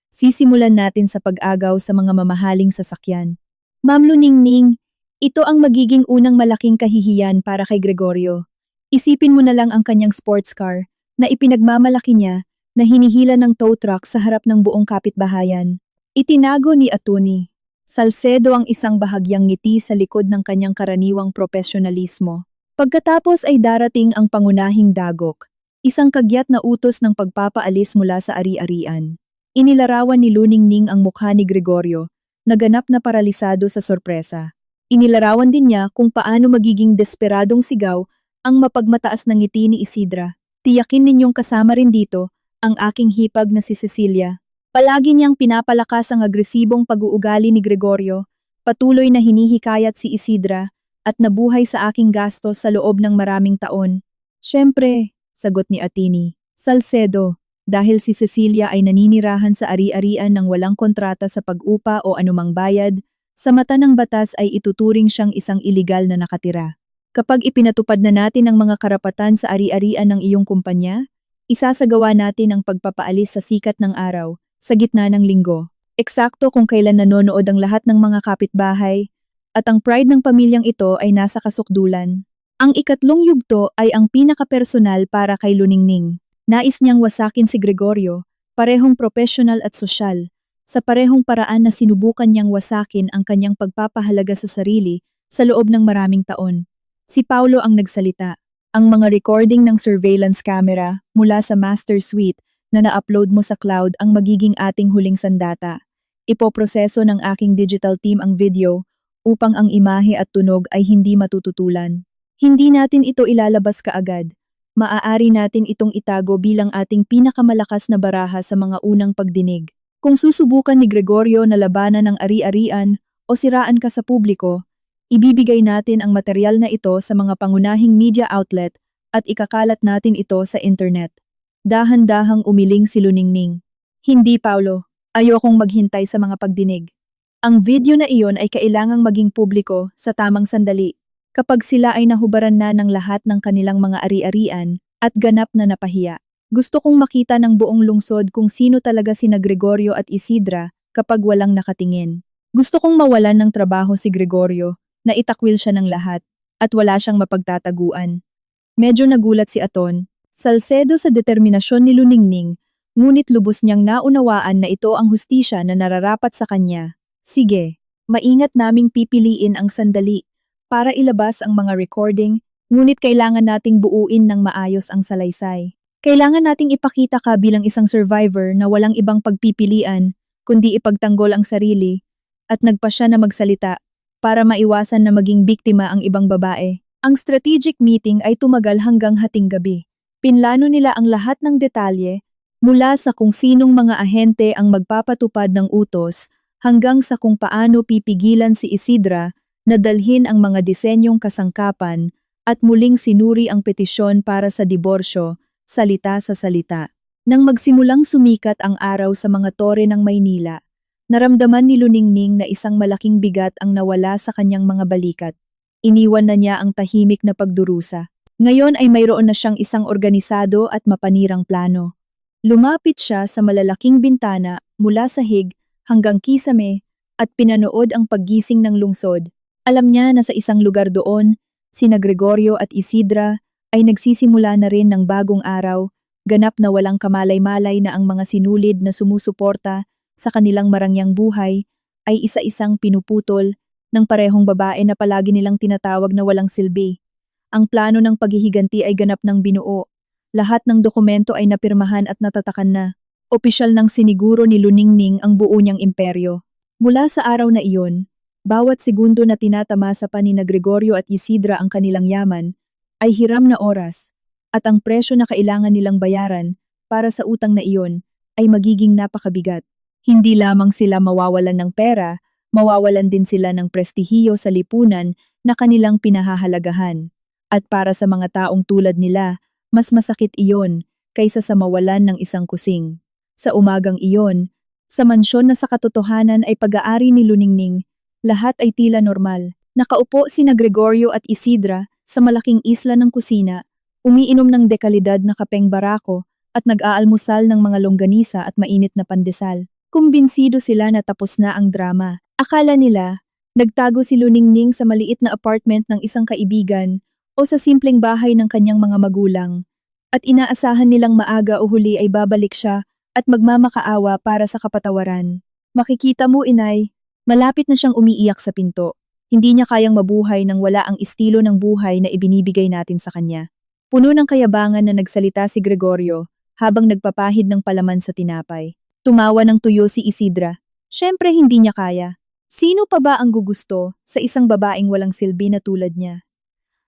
Speaker 1: Sisimulan natin sa pag-agaw sa mga mamahaling sasakyan. Ma'am Luningning, ito ang magiging unang malaking kahihiyan para kay Gregorio. Isipin mo na lang ang kanyang sports car na ipinagmamalaki niya na hinihila ng tow truck sa harap ng buong kapitbahayan. Itinago ni Atty. Salcedo ang isang bahagyang ngiti sa likod ng kanyang karaniwang profesionalismo. Pagkatapos ay darating ang pangunahing dagok, isang kagyat na utos ng pagpapaalis mula sa ari-arian. Inilarawan ni Luningning ang mukha ni Gregorio, naganap na paralisado sa sorpresa. Inilarawan din niya kung paano magiging desperadong sigaw ang mapagmataas na ngiti ni Isidra. Tiyakin ninyong kasama rin dito ang aking hipag na si Cecilia. Palagi niyang pinapalakas ang agresibong pag-uugali ni Gregorio, patuloy na hinihikayat si Isidra at nabuhay sa aking gastos sa loob ng maraming taon. Siyempre, sagot ni Atty. Salcedo, dahil si Cecilia ay naninirahan sa ari-arian ng walang kontrata sa pag-upa o anumang bayad, sa mata ng batas ay ituturing siyang isang iligal na nakatira. Kapag ipinatupad na natin ang mga karapatan sa ari-arian ng iyong kumpanya, isasagawa natin ang pagpapaalis sa sikat ng araw, sa gitna ng linggo. Eksakto kung kailan nanonood ang lahat ng mga kapitbahay, at ang pride ng pamilyang ito ay nasa kasukdulan. Ang ikatlong yugto ay ang pinaka-personal para kay Luningning. Nais niyang wasakin si Gregorio, parehong profesional at sosyal, sa parehong paraan na sinubukan niyang wasakin ang kanyang pagpapahalaga sa sarili sa loob ng maraming taon. Si Paulo ang nagsalita. Ang mga recording ng surveillance camera mula sa master suite na na-upload mo sa cloud ang magiging ating huling sandata. Ipoproseso ng aking digital team ang video upang ang imahe at tunog ay hindi matututulan. Hindi natin ito ilalabas kaagad. Maaari natin itong itago bilang ating pinakamalakas na baraha sa mga unang pagdinig. Kung susubukan ni Gregorio na labanan ng ari-arian o siraan ka sa publiko, ibibigay natin ang material na ito sa mga pangunahing media outlet at ikakalat natin ito sa internet. Dahan-dahang umiling si Luningning. Hindi, Paulo. Ayokong maghintay sa mga pagdinig. Ang video na iyon ay kailangang maging publiko sa tamang sandali. Kapag sila ay nahubaran na ng lahat ng kanilang mga ari-arian at ganap na napahiya. Gusto kong makita ng buong lungsod kung sino talaga sina Gregorio at Isidra kapag walang nakatingin. Gusto kong mawalan ng trabaho si Gregorio na itakwil siya ng lahat at wala siyang mapagtataguan. Medyo nagulat si Aton Salcedo sa determinasyon ni Luningning, ngunit lubos niyang naunawaan na ito ang hustisya na nararapat sa kanya. Sige, maingat naming pipiliin ang sandali para ilabas ang mga recording, ngunit kailangan nating buuin ng maayos ang salaysay. Kailangan nating ipakita ka bilang isang survivor na walang ibang pagpipilian, kundi ipagtanggol ang sarili, at nagpa siya na magsalita para maiwasan na maging biktima ang ibang babae. Ang strategic meeting ay tumagal hanggang hating gabi. Pinlano nila ang lahat ng detalye, mula sa kung sinong mga ahente ang magpapatupad ng utos, hanggang sa kung paano pipigilan si Isidra na dalhin ang mga disenyong kasangkapan at muling sinuri ang petisyon para sa diborsyo, salita sa salita. Nang magsimulang sumikat ang araw sa mga tore ng Maynila, naramdaman ni Luningning na isang malaking bigat ang nawala sa kanyang mga balikat. Iniwan na niya ang tahimik na pagdurusa. Ngayon ay mayroon na siyang isang organisado at mapanirang plano. Lumapit siya sa malalaking bintana mula sahig hanggang kisame at pinanood ang paggising ng lungsod. Alam niya na sa isang lugar doon, sina Gregorio at Isidra ay nagsisimula na rin ng bagong araw ganap na walang kamalay-malay na ang mga sinulid na sumusuporta sa kanilang marangyang buhay ay isa-isang pinuputol ng parehong babae na palagi nilang tinatawag na walang silbi. Ang plano ng paghihiganti ay ganap ng binuo. Lahat ng dokumento ay napirmahan at natatakan na. Opisyal ng siniguro ni Luningning ang buo niyang imperyo. Mula sa araw na iyon, bawat segundo na tinatamasa pa ni Gregorio at Isidra ang kanilang yaman ay hiram na oras, at ang presyo na kailangan nilang bayaran para sa utang na iyon ay magiging napakabigat. Hindi lamang sila mawawalan ng pera, mawawalan din sila ng prestihiyo sa lipunan na kanilang pinahahalagahan. At para sa mga taong tulad nila, mas masakit iyon kaysa sa mawalan ng isang kusing. Sa umagang iyon, sa mansyon na sa katotohanan ay pag-aari ni Luningning, lahat ay tila normal. Nakaupo sina Gregorio at Isidra sa malaking isla ng kusina, umiinom ng dekalidad na kapeng barako at nag-aalmusal ng mga longganisa at mainit na pandesal. Kumbinsido sila na tapos na ang drama. Akala nila, nagtago si Luningning sa maliit na apartment ng isang kaibigan o sa simpleng bahay ng kanyang mga magulang, at inaasahan nilang maaga o huli ay babalik siya at magmamakaawa para sa kapatawaran. Makikita mo, inay, malapit na siyang umiiyak sa pinto. Hindi niya kayang mabuhay nang wala ang estilo ng buhay na ibinibigay natin sa kanya. Puno ng kayabangan na nagsalita si Gregorio habang nagpapahid ng palaman sa tinapay. Tumawa ng tuyo si Isidra. Siyempre hindi niya kaya. Sino pa ba ang gugusto sa isang babaeng walang silbi na tulad niya?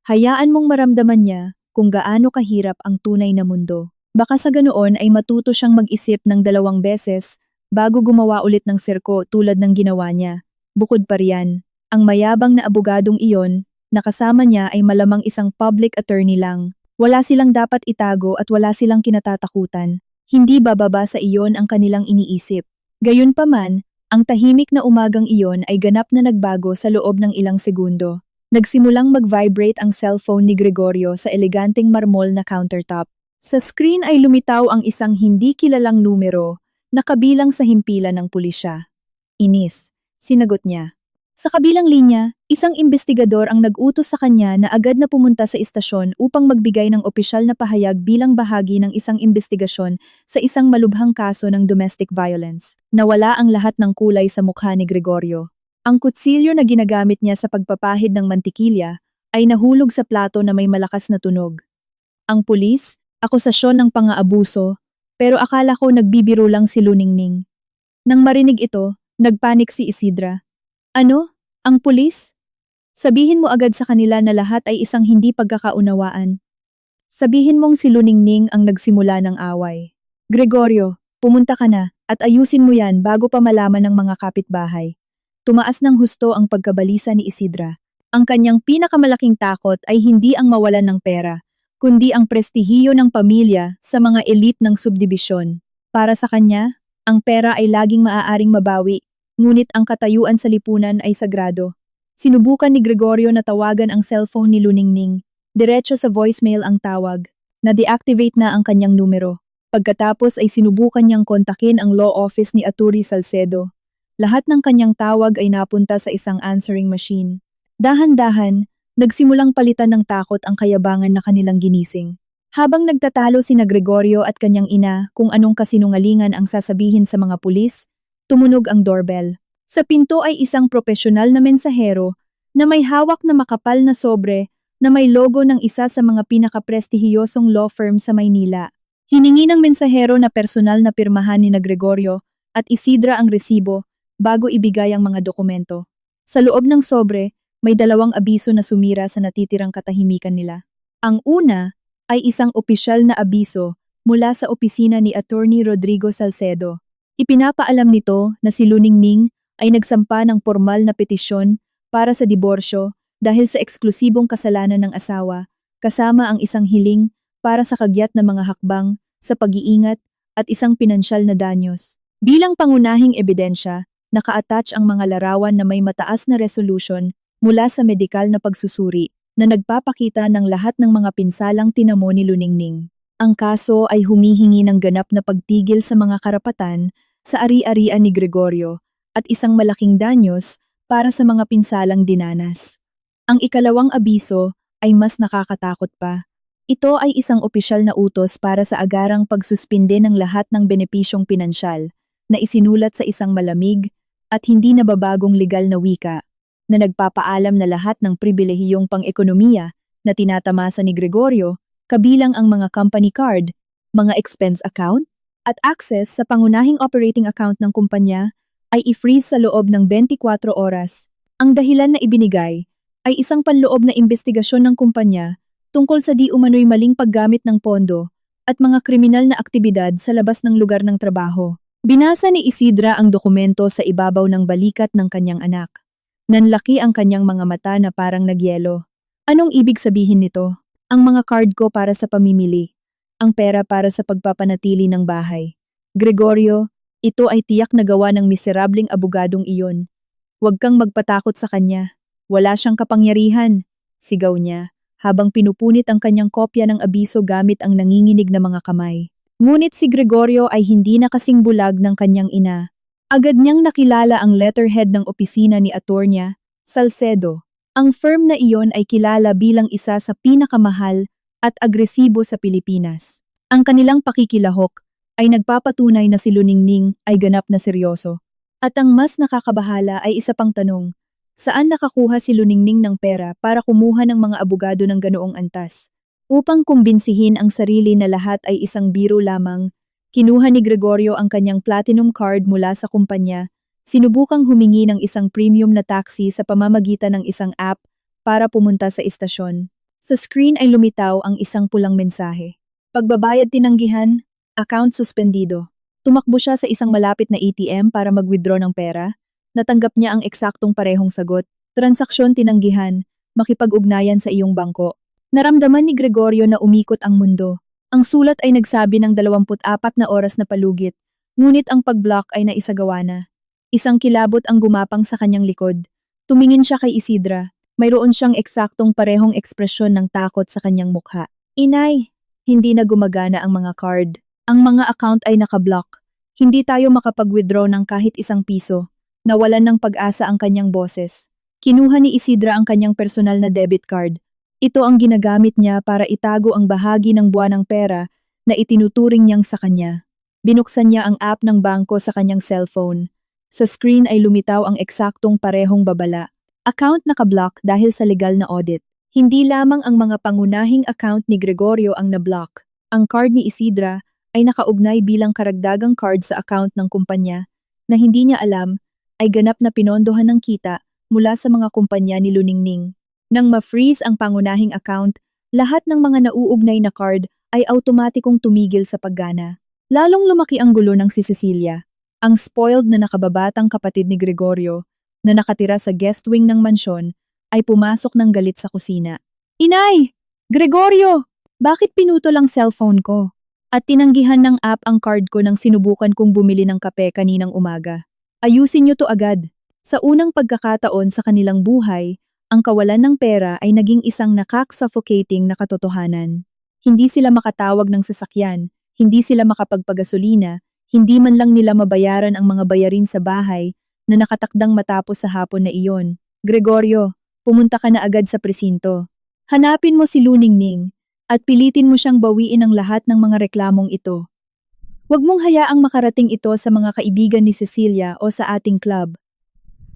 Speaker 1: Hayaan mong maramdaman niya kung gaano kahirap ang tunay na mundo. Baka sa ganoon ay matuto siyang mag-isip ng 2 beses bago gumawa ulit ng sirko tulad ng ginawa niya. Bukod pa riyan, ang mayabang na abogadong iyon, nakasama niya ay malamang isang public attorney lang. Wala silang dapat itago at wala silang kinatatakutan. Hindi bababa sa iyon ang kanilang iniisip. Gayunpaman, ang tahimik na umagang iyon ay ganap na nagbago sa loob ng ilang segundo. Nagsimulang mag-vibrate ang cellphone ni Gregorio sa eleganteng marmol na countertop. Sa screen ay lumitaw ang isang hindi kilalang numero na kabilang sa himpilan ng pulisya. Inis, sinagot niya. Sa kabilang linya, isang investigador ang nag-utos sa kanya na agad na pumunta sa istasyon upang magbigay ng opisyal na pahayag bilang bahagi ng isang investigasyon sa isang malubhang kaso ng domestic violence. Nawala ang lahat ng kulay sa mukha ni Gregorio. Ang kutsilyo na ginagamit niya sa pagpapahid ng mantikilya ay nahulog sa plato na may malakas na tunog. Ang pulis, akusasyon ng pang-aabuso, pero akala ko nagbibiro lang si Luningning. Nang marinig ito, nagpanik si Isidra. Ano? Ang pulis? Sabihin mo agad sa kanila na lahat ay isang hindi pagkakaunawaan. Sabihin mong si Luningning ang nagsimula ng away. Gregorio, pumunta ka na at ayusin mo yan bago pa malaman ng mga kapitbahay. Tumaas ng husto ang pagkabalisa ni Isidra. Ang kanyang pinakamalaking takot ay hindi ang mawalan ng pera, kundi ang prestihiyo ng pamilya sa mga elite ng subdibisyon. Para sa kanya, ang pera ay laging maaaring mabawi, ngunit ang katayuan sa lipunan ay sagrado. Sinubukan ni Gregorio na tawagan ang cellphone ni Luningning. Diretso sa voicemail ang tawag. Na-deactivate na ang kanyang numero. Pagkatapos ay sinubukan niyang kontakin ang law office ni Attorney Salcedo. Lahat ng kanyang tawag ay napunta sa isang answering machine. Dahan-dahan, nagsimulang palitan ng takot ang kayabangan na kanilang ginising. Habang nagtatalo sina Gregorio at kanyang ina kung anong kasinungalingan ang sasabihin sa mga pulis, tumunog ang doorbell. Sa pinto ay isang propesyonal na mensahero na may hawak na makapal na sobre na may logo ng isa sa mga pinakaprestihiyosong law firm sa Maynila. Hiningi ng mensahero na personal na pirmahan ni Gregorio at Isidra ang resibo bago ibigay ang mga dokumento. Sa loob ng sobre, may 2 abiso na sumira sa natitirang katahimikan nila. Ang una ay isang opisyal na abiso mula sa opisina ni Attorney Rodrigo Salcedo. Ipinapaalam nito na si Luningning ay nagsampa ng formal na petisyon para sa diborsyo dahil sa eksklusibong kasalanan ng asawa, kasama ang isang hiling para sa kagyat na mga hakbang sa pag-iingat at isang pinansyal na danyos. Bilang pangunahing ebidensya, naka-attach ang mga larawan na may mataas na resolution mula sa medikal na pagsusuri na nagpapakita ng lahat ng mga pinsalang tinamo ni Luningning. Ang kaso ay humihingi ng ganap na pagtigil sa mga karapatan sa ari-arian ni Gregorio at isang malaking danyos para sa mga pinsalang dinanas. Ang ikalawang abiso ay mas nakakatakot pa. Ito ay isang opisyal na utos para sa agarang pagsuspinde ng lahat ng benepisyong pinansyal na isinulat sa isang malamig at hindi nababagong legal na wika na nagpapaalam na lahat ng pribilehiyong pang-ekonomiya na tinatamasa ni Gregorio, kabilang ang mga company card, mga expense account, at access sa pangunahing operating account ng kumpanya ay i-freeze sa loob ng 24 oras. Ang dahilan na ibinigay ay isang panloob na investigasyon ng kumpanya tungkol sa di umano'y maling paggamit ng pondo at mga kriminal na aktibidad sa labas ng lugar ng trabaho. Binasa ni Isidra ang dokumento sa ibabaw ng balikat ng kanyang anak. Nanlaki ang kanyang mga mata na parang nagyelo. Anong ibig sabihin nito? Ang mga card ko para sa pamimili. Ang pera para sa pagpapanatili ng bahay. Gregorio, ito ay tiyak na gawa ng miserabling abogadong iyon. Huwag kang magpatakot sa kanya. Wala siyang kapangyarihan. Sigaw niya habang pinupunit ang kanyang kopya ng abiso gamit ang nanginginig na mga kamay. Ngunit si Gregorio ay hindi na kasing bulag ng kanyang ina. Agad niyang nakilala ang letterhead ng opisina ni Attorney Salcedo. Ang firm na iyon ay kilala bilang isa sa pinakamahal at agresibo sa Pilipinas. Ang kanilang pakikilahok ay nagpapatunay na si Luningning ay ganap na seryoso. At ang mas nakakabahala ay isa pang tanong, saan nakakuha si Luningning ng pera para kumuha ng mga abogado ng ganoong antas? Upang kumbinsihin ang sarili na lahat ay isang biro lamang, kinuha ni Gregorio ang kanyang platinum card mula sa kumpanya, sinubukang humingi ng isang premium na taxi sa pamamagitan ng isang app para pumunta sa istasyon. Sa screen ay lumitaw ang isang pulang mensahe. Pagbabayad tinanggihan, account suspendido. Tumakbo siya sa isang malapit na ATM para mag-withdraw ng pera. Natanggap niya ang eksaktong parehong sagot, transaksyon tinanggihan, makipag-ugnayan sa iyong bangko. Naramdaman ni Gregorio na umikot ang mundo. Ang sulat ay nagsabi ng 24 na oras na palugit, ngunit ang pag-block ay naisagawa na. Isang kilabot ang gumapang sa kanyang likod. Tumingin siya kay Isidra, mayroon siyang eksaktong parehong ekspresyon ng takot sa kanyang mukha. Inay, hindi na gumagana ang mga card. Ang mga account ay nakablock. Hindi tayo makapag-withdraw ng kahit isang piso. Nawalan ng pag-asa ang kanyang boses. Kinuha ni Isidra ang kanyang personal na debit card. Ito ang ginagamit niya para itago ang bahagi ng buwanang pera na itinuturing niyang sa kanya. Binuksan niya ang app ng bangko sa kanyang cellphone. Sa screen ay lumitaw ang eksaktong parehong babala. Account nakablock dahil sa legal na audit. Hindi lamang ang mga pangunahing account ni Gregorio ang nablock. Ang card ni Isidra ay nakaugnay bilang karagdagang card sa account ng kumpanya na hindi niya alam ay ganap na pinondohan ng kita mula sa mga kumpanya ni Luningning. Nang ma-freeze ang pangunahing account, lahat ng mga nauugnay na card ay automatikong tumigil sa paggana. Lalong lumaki ang gulo ng si Cecilia, ang spoiled na nakababatang kapatid ni Gregorio na nakatira sa guest wing ng mansyon ay pumasok ng galit sa kusina. Inay! Gregorio! Bakit pinutol ang cellphone ko? At tinanggihan ng app ang card ko nang sinubukan kong bumili ng kape kaninang umaga. Ayusin niyo to agad. Sa unang pagkakataon sa kanilang buhay, ang kawalan ng pera ay naging isang nakak-suffocating na katotohanan. Hindi sila makatawag ng sasakyan, hindi sila makapagpagasolina, hindi man lang nila mabayaran ang mga bayarin sa bahay na nakatakdang matapos sa hapon na iyon. Gregorio, pumunta ka na agad sa presinto. Hanapin mo si Luningning at pilitin mo siyang bawiin ang lahat ng mga reklamong ito. Huwag mong hayaang makarating ito sa mga kaibigan ni Cecilia o sa ating club.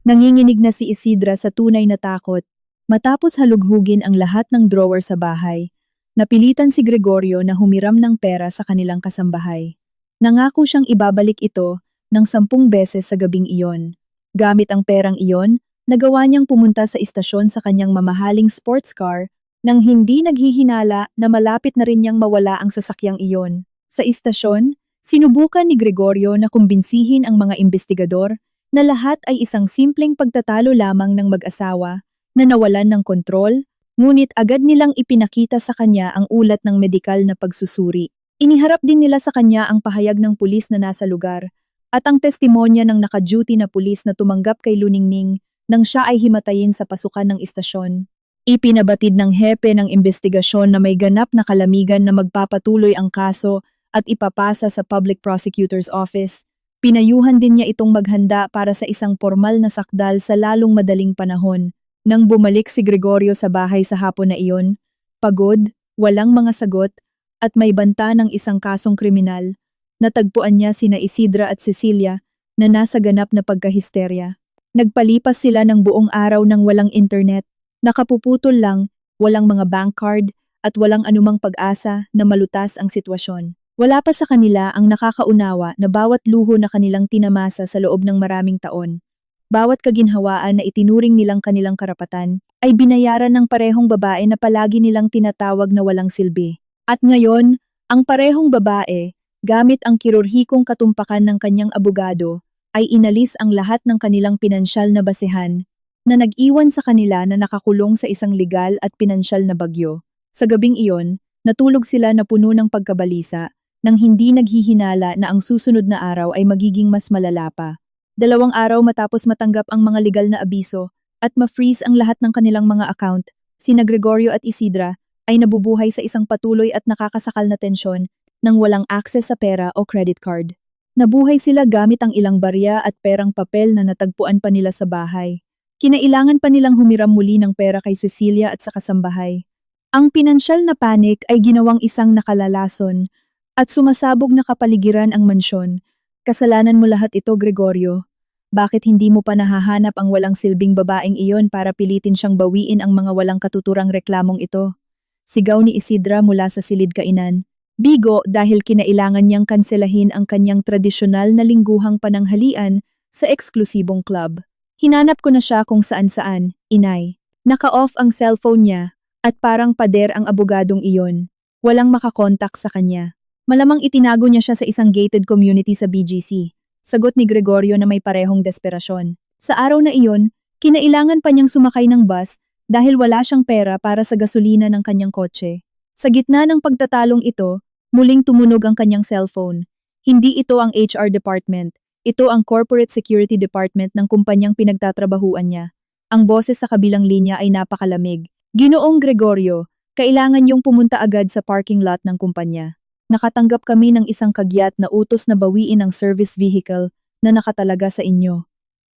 Speaker 1: Nanginginig na si Isidra sa tunay na takot. Matapos halughugin ang lahat ng drawer sa bahay, napilitan si Gregorio na humiram ng pera sa kanilang kasambahay. Nangako siyang ibabalik ito ng 10 beses sa gabing iyon. Gamit ang perang iyon, nagawa niyang pumunta sa istasyon sa kanyang mamahaling sports car nang hindi naghihinala na malapit na rin niyang mawala ang sasakyang iyon. Sa istasyon, sinubukan ni Gregorio na kumbinsihin ang mga investigador na lahat ay isang simpleng pagtatalo lamang ng mag-asawa na nawalan ng kontrol, ngunit agad nilang ipinakita sa kanya ang ulat ng medikal na pagsusuri. Iniharap din nila sa kanya ang pahayag ng pulis na nasa lugar at ang testimonya ng naka-duty na pulis na tumanggap kay Luningning nang siya ay himatayin sa pasukan ng istasyon. Ipinabatid ng hepe ng investigasyon na may ganap na kalamigan na magpapatuloy ang kaso at ipapasa sa Public Prosecutor's Office. Pinayuhan din niya itong maghanda para sa isang formal na sakdal sa lalong madaling panahon. Nang bumalik si Gregorio sa bahay sa hapon na iyon, pagod, walang mga sagot, at may banta ng isang kasong kriminal. Natagpuan niya sina Isidra at Cecilia na nasa ganap na pagkahisterya. Nagpalipas sila ng buong araw ng walang internet, nakapuputol lang, walang mga bank card, at walang anumang pag-asa na malutas ang sitwasyon. Wala pa sa kanila ang nakakaunawa na bawat luho na kanilang tinamasa sa loob ng maraming taon, bawat kaginhawaan na itinuring nilang kanilang karapatan, ay binayaran ng parehong babae na palagi nilang tinatawag na walang silbi. At ngayon, ang parehong babae, gamit ang kirurhikong katumpakan ng kanyang abogado, ay inalis ang lahat ng kanilang pinansyal na basehan, na nag-iwan sa kanila na nakakulong sa isang legal at pinansyal na bagyo. Sa gabing iyon, natulog sila na puno ng pagkabalisa, nang hindi naghihinala na ang susunod na araw ay magiging mas malala pa. 2 araw matapos matanggap ang mga legal na abiso at ma-freeze ang lahat ng kanilang mga account, sina Gregorio at Isidra ay nabubuhay sa isang patuloy at nakakasakal na tensyon nang walang access sa pera o credit card. Nabuhay sila gamit ang ilang barya at perang papel na natagpuan pa nila sa bahay. Kinailangan pa nilang humiram muli ng pera kay Cecilia at sa kasambahay. Ang pinansyal na panic ay ginawang isang nakalalason at sumasabog na kapaligiran ang mansyon. Kasalanan mo lahat ito, Gregorio. Bakit hindi mo pa nahahanap ang walang silbing babaeng iyon para pilitin siyang bawiin ang mga walang katuturang reklamong ito? Sigaw ni Isidra mula sa silid kainan. Bigo dahil kinailangan niyang kanselahin ang kanyang tradisyonal na lingguhang pananghalian sa eksklusibong club. Hinanap ko na siya kung saan-saan, inay. Naka-off ang cellphone niya at parang pader ang abogadong iyon. Walang makakontak sa kanya. Malamang itinago niya siya sa isang gated community sa BGC. Sagot ni Gregorio na may parehong desperasyon. Sa araw na iyon, kinailangan pa niyang sumakay ng bus dahil wala siyang pera para sa gasolina ng kanyang kotse. Sa gitna ng pagtatalong ito, muling tumunog ang kanyang cellphone. Hindi ito ang HR department. Ito ang corporate security department ng kumpanyang pinagtatrabahuan niya. Ang boses sa kabilang linya ay napakalamig. Ginoong Gregorio, kailangan niyong pumunta agad sa parking lot ng kumpanya. Nakatanggap kami ng isang kagyat na utos na bawiin ang service vehicle na nakatalaga sa inyo.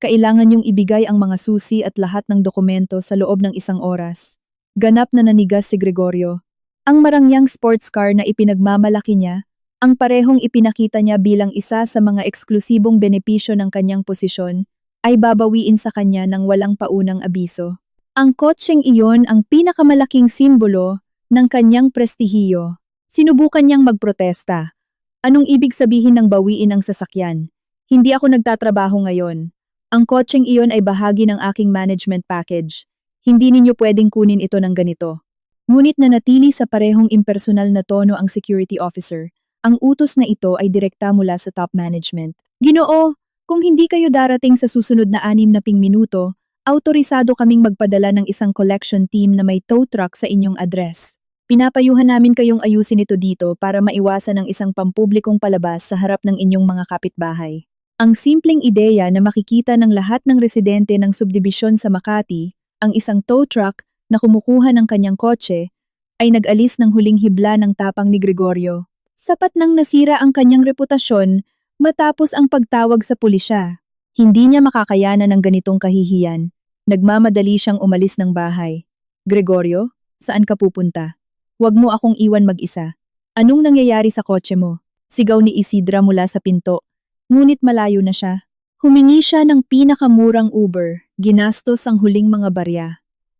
Speaker 1: Kailangan niyong ibigay ang mga susi at lahat ng dokumento sa loob ng 1 oras. Ganap na nanigas si Gregorio. Ang marangyang sports car na ipinagmamalaki niya, ang parehong ipinakita niya bilang isa sa mga eksklusibong benepisyo ng kanyang posisyon, ay babawiin sa kanya ng walang paunang abiso. Ang kotseng iyon ang pinakamalaking simbolo ng kanyang prestihiyo. Sinubukan niyang magprotesta. Anong ibig sabihin ng bawiin ang sasakyan? Hindi ako nagtatrabaho ngayon. Ang kotseng iyon ay bahagi ng aking management package. Hindi ninyo pwedeng kunin ito ng ganito. Ngunit nanatili sa parehong impersonal na tono ang security officer. Ang utos na ito ay direkta mula sa top management. Ginoo, kung hindi kayo darating sa susunod na 60 minuto, autorisado kaming magpadala ng isang collection team na may tow truck sa inyong address. Pinapayuhan namin kayong ayusin ito dito para maiwasan ang isang pampublikong palabas sa harap ng inyong mga kapitbahay. Ang simpleng ideya na makikita ng lahat ng residente ng subdibisyon sa Makati, ang isang tow truck na kumukuha ng kanyang kotse, ay nag-alis ng huling hibla ng tapang ni Gregorio. Sapat nang nasira ang kanyang reputasyon matapos ang pagtawag sa pulisya. Hindi niya makakayanan ng ganitong kahihiyan. Nagmamadali siyang umalis ng bahay. Gregorio, saan ka pupunta? Huwag mo akong iwan mag-isa. Anong nangyayari sa kotse mo? Sigaw ni Isidra mula sa pinto. Ngunit malayo na siya. Humingi siya ng pinakamurang Uber, ginastos ang huling mga barya.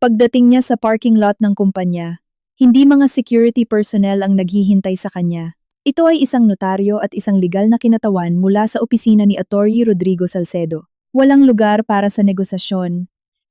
Speaker 1: Pagdating niya sa parking lot ng kumpanya, hindi mga security personnel ang naghihintay sa kanya. Ito ay isang notaryo at isang legal na kinatawan mula sa opisina ni Atty. Rodrigo Salcedo. Walang lugar para sa negosasyon.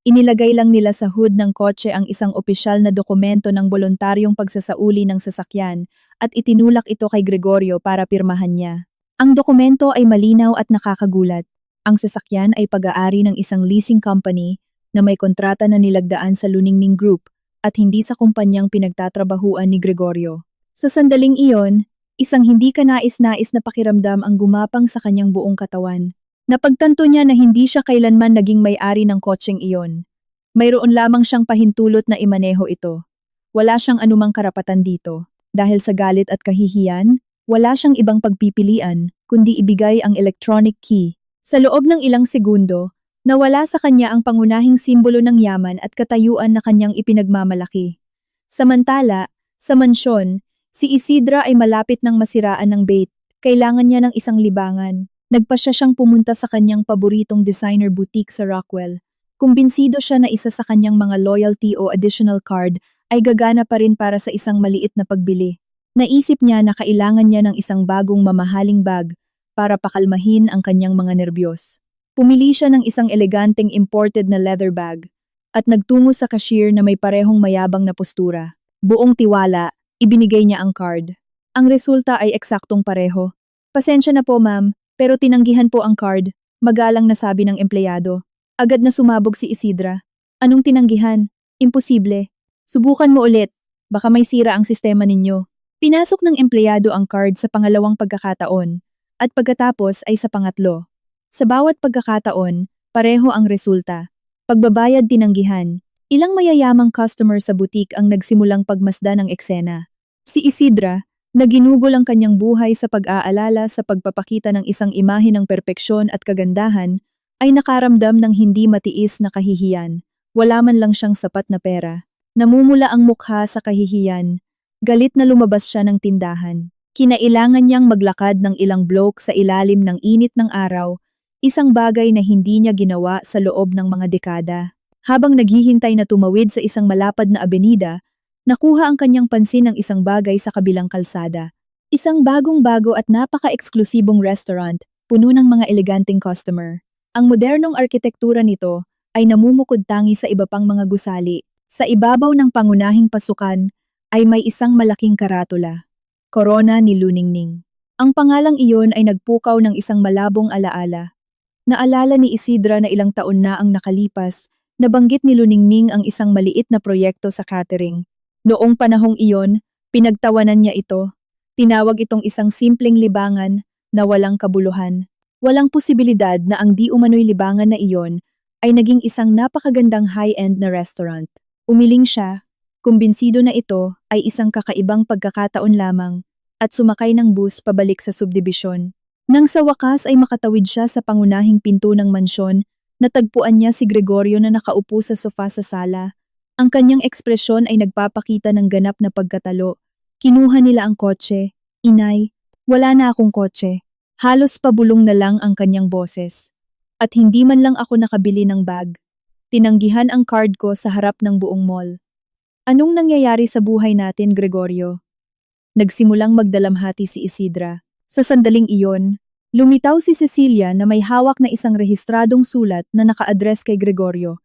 Speaker 1: Inilagay lang nila sa hood ng kotse ang isang opisyal na dokumento ng voluntaryong pagsasauli ng sasakyan at itinulak ito kay Gregorio para pirmahan niya. Ang dokumento ay malinaw at nakakagulat. Ang sasakyan ay pag-aari ng isang leasing company na may kontrata na nilagdaan sa Luningning Group at hindi sa kumpanyang pinagtatrabahuan ni Gregorio. Sa sandaling iyon, isang hindi kanais-nais na pakiramdam ang gumapang sa kanyang buong katawan. Napagtanto niya na hindi siya kailanman naging may-ari ng kotseng iyon. Mayroon lamang siyang pahintulot na imaneho ito. Wala siyang anumang karapatan dito. Dahil sa galit at kahihiyan, wala siyang ibang pagpipilian kundi ibigay ang electronic key. Sa loob ng ilang segundo, nawala sa kanya ang pangunahing simbolo ng yaman at katayuan na kanyang ipinagmamalaki. Samantala, Sa mansyon, si Isidra ay malapit ng masiraan ng bait. Kailangan niya ng isang libangan. Nagpasya siyang pumunta sa kanyang paboritong designer boutique sa Rockwell. Kumbinsido siya na isa sa kanyang mga loyalty o additional card ay gagana pa rin para sa isang maliit na pagbili. Naisip niya na kailangan niya ng isang bagong mamahaling bag para pakalmahin ang kanyang mga nerbiyos. Pumili siya ng isang eleganteng imported na leather bag at nagtungo sa cashier na may parehong mayabang na postura. Buong tiwala, ibinigay niya ang card. Ang resulta ay eksaktong pareho. Pasensya na po ma'am, pero tinanggihan po ang card, magalang na sabi ng empleyado. Agad na sumabog si Isidra. Anong tinanggihan? Imposible. Subukan mo ulit, baka may sira ang sistema ninyo. Pinasok ng empleyado ang card sa pangalawang pagkakataon, at pagkatapos ay sa pangatlo. Sa bawat pagkakataon, pareho ang resulta. Pagbabayad tinanggihan, ilang mayayamang customer sa boutique ang nagsimulang pagmasda ng eksena. Si Isidra, na ginugol ang kanyang buhay sa pag-aalala sa pagpapakita ng isang imahe ng perpeksyon at kagandahan, ay nakaramdam ng hindi matiis na kahihiyan. Wala man lang siyang sapat na pera. Namumula ang mukha sa kahihiyan. Galit na lumabas siya ng tindahan. Kinailangan niyang maglakad ng ilang blok sa ilalim ng init ng araw, isang bagay na hindi niya ginawa sa loob ng mga dekada. Habang naghihintay na tumawid sa isang malapad na abenida, nakuha ang kanyang pansin ng isang bagay sa kabilang kalsada. Isang bagong-bago at napaka-eksklusibong restaurant, puno ng mga eleganteng customer. Ang modernong arkitektura nito ay namumukod-tangi sa iba pang mga gusali. Sa ibabaw ng pangunahing pasukan ay may isang malaking karatula. Corona ni Luningning. Ang pangalang iyon ay nagpukaw ng isang malabong alaala. Naalala ni Isidra na ilang taon na ang nakalipas, nabanggit ni Luningning ang isang maliit na proyekto sa catering. Noong panahong iyon, pinagtawanan niya ito. Tinawag itong isang simpleng libangan na walang kabuluhan. Walang posibilidad na ang di umano'y libangan na iyon ay naging isang napakagandang high-end na restaurant. Umiling siya, kumbinsido na ito ay isang kakaibang pagkakataon lamang at sumakay ng bus pabalik sa subdibisyon. Nang sa wakas ay makatawid siya sa pangunahing pinto ng mansyon, natagpuan niya si Gregorio na nakaupo sa sofa sa sala. Ang kanyang ekspresyon ay nagpapakita ng ganap na pagkatalo. Kinuha nila ang kotse. Inay, wala na akong kotse. Halos pabulong na lang ang kanyang boses. At hindi man lang ako nakabili ng bag. Tinanggihan ang card ko sa harap ng buong mall. Anong nangyayari sa buhay natin, Gregorio? Nagsimulang magdalamhati si Isidra. Sa sandaling iyon, lumitaw si Cecilia na may hawak na isang rehistradong sulat na naka-address kay Gregorio.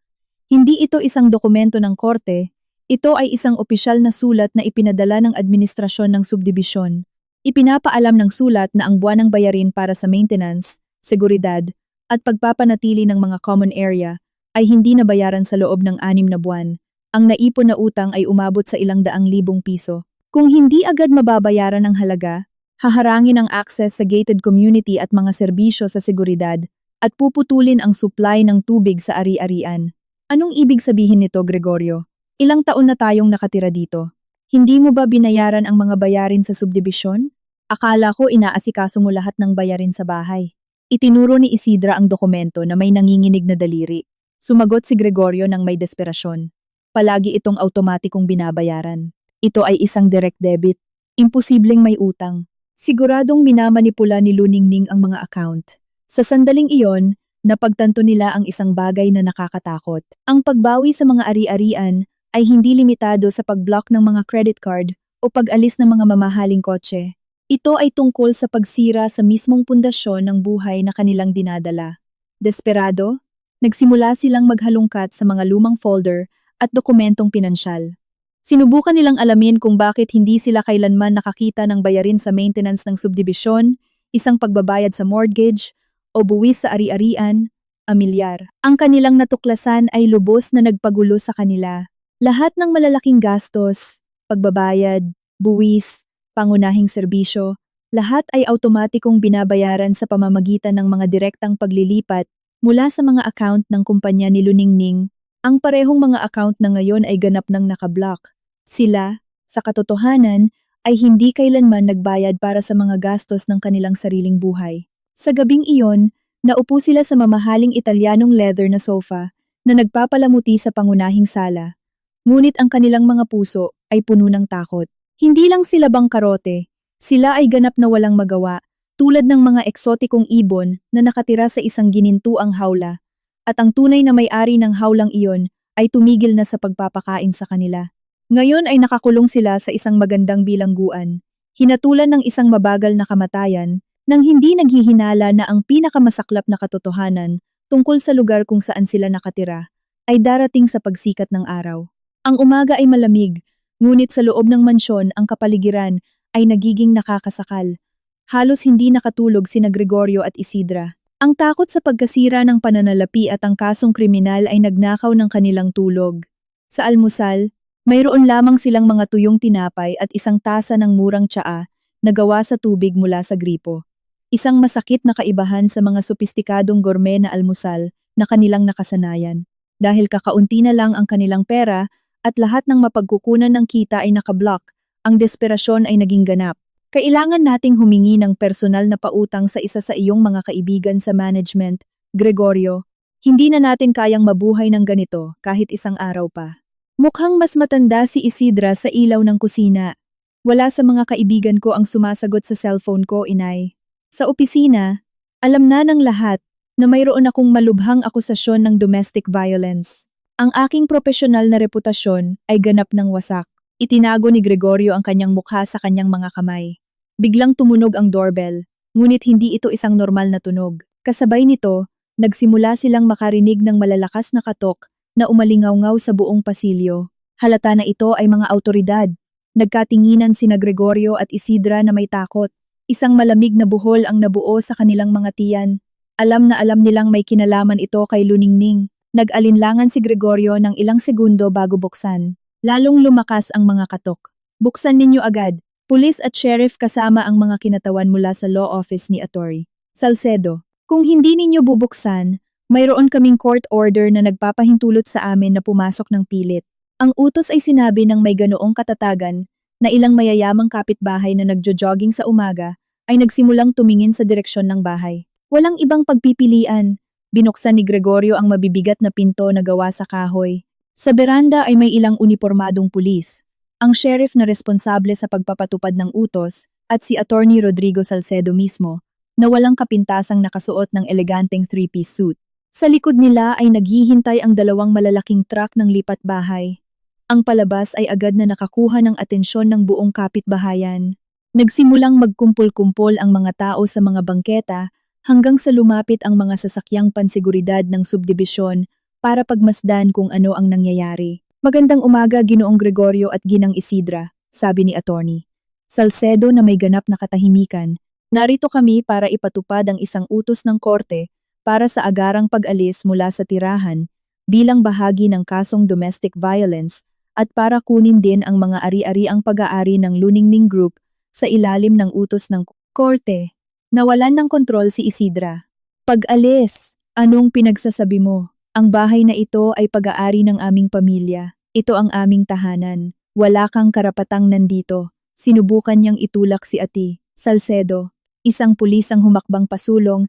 Speaker 1: Hindi ito isang dokumento ng korte, ito ay isang opisyal na sulat na ipinadala ng administrasyon ng subdibisyon. Ipinapaalam ng sulat na ang buwanang bayarin para sa maintenance, seguridad, at pagpapanatili ng mga common area ay hindi nabayaran sa loob ng 6 na buwan. Ang naipon na utang ay umabot sa ilang daang libong piso. Kung hindi agad mababayaran ang halaga, haharangin ang access sa gated community at mga serbisyo sa seguridad at puputulin ang supply ng tubig sa ari-arian. Anong ibig sabihin nito, Gregorio? Ilang taon na tayong nakatira dito. Hindi mo ba binayaran ang mga bayarin sa subdibisyon? Akala ko inaasikaso mo lahat ng bayarin sa bahay. Itinuro ni Isidra ang dokumento na may nanginginig na daliri. Sumagot si Gregorio ng may desperasyon. Palagi itong automatikong binabayaran. Ito ay isang direct debit. Imposibleng may utang. Siguradong minamanipula ni Luningning ang mga account. Sa sandaling iyon, napagtanto nila ang isang bagay na nakakatakot. Ang pagbawi sa mga ari-arian ay hindi limitado sa pag-block ng mga credit card o pag-alis ng mga mamahaling kotse. Ito ay tungkol sa pagsira sa mismong pundasyon ng buhay na kanilang dinadala. Desperado, nagsimula silang maghalungkat sa mga lumang folder at dokumentong pinansyal. Sinubukan nilang alamin kung bakit hindi sila kailanman nakakita ng bayarin sa maintenance ng subdibisyon, isang pagbabayad sa mortgage, o buwis sa ari-arian, amilyar. Ang kanilang natuklasan ay lubos na nagpagulo sa kanila. Lahat ng malalaking gastos, pagbabayad, buwis, pangunahing serbisyo, lahat ay automatikong binabayaran sa pamamagitan ng mga direktang paglilipat mula sa mga account ng kumpanya ni Luningning. Ang parehong mga account na ngayon ay ganap ng nakablock. Sila, sa katotohanan, ay hindi kailanman nagbayad para sa mga gastos ng kanilang sariling buhay. Sa gabing iyon, naupo sila sa mamahaling Italianong leather na sofa na nagpapalamuti sa pangunahing sala. Ngunit ang kanilang mga puso ay puno ng takot. Hindi lang sila bangkarote, sila ay ganap na walang magawa, tulad ng mga eksotikong ibon na nakatira sa isang ginintuang hawla, at ang tunay na may-ari ng hawlang iyon ay tumigil na sa pagpapakain sa kanila. Ngayon ay nakakulong sila sa isang magandang bilangguan, hinatulan ng isang mabagal na kamatayan, nang hindi naghihinala na ang pinakamasaklap na katotohanan tungkol sa lugar kung saan sila nakatira ay darating sa pagsikat ng araw. Ang umaga ay malamig, ngunit sa loob ng mansyon ang kapaligiran ay nagiging nakakasakal. Halos hindi nakatulog sina Gregorio at Isidra. Ang takot sa pagkasira ng pananalapi at ang kasong kriminal ay nagnakaw ng kanilang tulog. Sa almusal, mayroon lamang silang mga tuyong tinapay at isang tasa ng murang tsaa na gawa sa tubig mula sa gripo. Isang masakit na kaibahan sa mga sopistikadong gourmet na almusal na kanilang nakasanayan. Dahil kakaunti na lang ang kanilang pera at lahat ng mapagkukunan ng kita ay nakablock, ang desperasyon ay naging ganap. Kailangan nating humingi ng personal na pautang sa isa sa iyong mga kaibigan sa management, Gregorio. Hindi na natin kayang mabuhay ng ganito kahit isang araw pa. Mukhang mas matanda si Isidra sa ilaw ng kusina. Wala sa mga kaibigan ko ang sumasagot sa cellphone ko, inay. Sa opisina, alam na ng lahat na mayroon akong malubhang akusasyon ng domestic violence. Ang aking profesional na reputasyon ay ganap ng wasak. Itinago ni Gregorio ang kanyang mukha sa kanyang mga kamay. Biglang tumunog ang doorbell, ngunit hindi ito isang normal na tunog. Kasabay nito, nagsimula silang makarinig ng malalakas na katok na umalingaw-ngaw sa buong pasilyo. Halata na ito ay mga awtoridad. Nagkatinginan sina Gregorio at Isidra na may takot. Isang malamig na buhol ang nabuo sa kanilang mga tiyan. Alam na alam nilang may kinalaman ito kay Luningning. Nag-alinlangan si Gregorio ng ilang segundo bago buksan. Lalong lumakas ang mga katok. Buksan ninyo agad. Pulis at sheriff kasama ang mga kinatawan mula sa law office ni Atty. Salcedo. Kung hindi ninyo bubuksan, mayroon kaming court order na nagpapahintulot sa amin na pumasok ng pilit. Ang utos ay sinabi ng may ganoong katatagan na ilang mayayamang kapitbahay na nagjo-jogging sa umaga ay nagsimulang tumingin sa direksyon ng bahay. Walang ibang pagpipilian. Binuksan ni Gregorio ang mabibigat na pinto na gawa sa kahoy. Sa beranda ay may ilang unipormadong pulis. Ang sheriff na responsable sa pagpapatupad ng utos at si Attorney Rodrigo Salcedo mismo na walang kapintasang nakasuot ng eleganteng three-piece suit. Sa likod nila ay naghihintay ang dalawang malalaking truck ng lipat bahay. Ang palabas ay agad na nakakuha ng atensyon ng buong kapitbahayan. Nagsimulang magkumpul-kumpol ang mga tao sa mga bangketa hanggang sa lumapit ang mga sasakyang pansiguridad ng subdibisyon para pagmasdan kung ano ang nangyayari. Magandang umaga, Ginoong Gregorio at Ginang Isidra, sabi ni Attorney Salcedo na may ganap na katahimikan. Narito kami para ipatupad ang isang utos ng korte para sa agarang pag-alis mula sa tirahan bilang bahagi ng kasong domestic violence at para kunin din ang mga ari-ariang pag-aari ng Luningning Group sa ilalim ng utos ng korte. Nawalan ng kontrol si Isidra. Pag-alis, anong pinagsasabi mo? Ang bahay na ito ay pag-aari ng aming pamilya. Ito ang aming tahanan. Wala kang karapatang nandito. Sinubukan niyang itulak si Ati. Salcedo, isang pulis ang humakbang pasulong.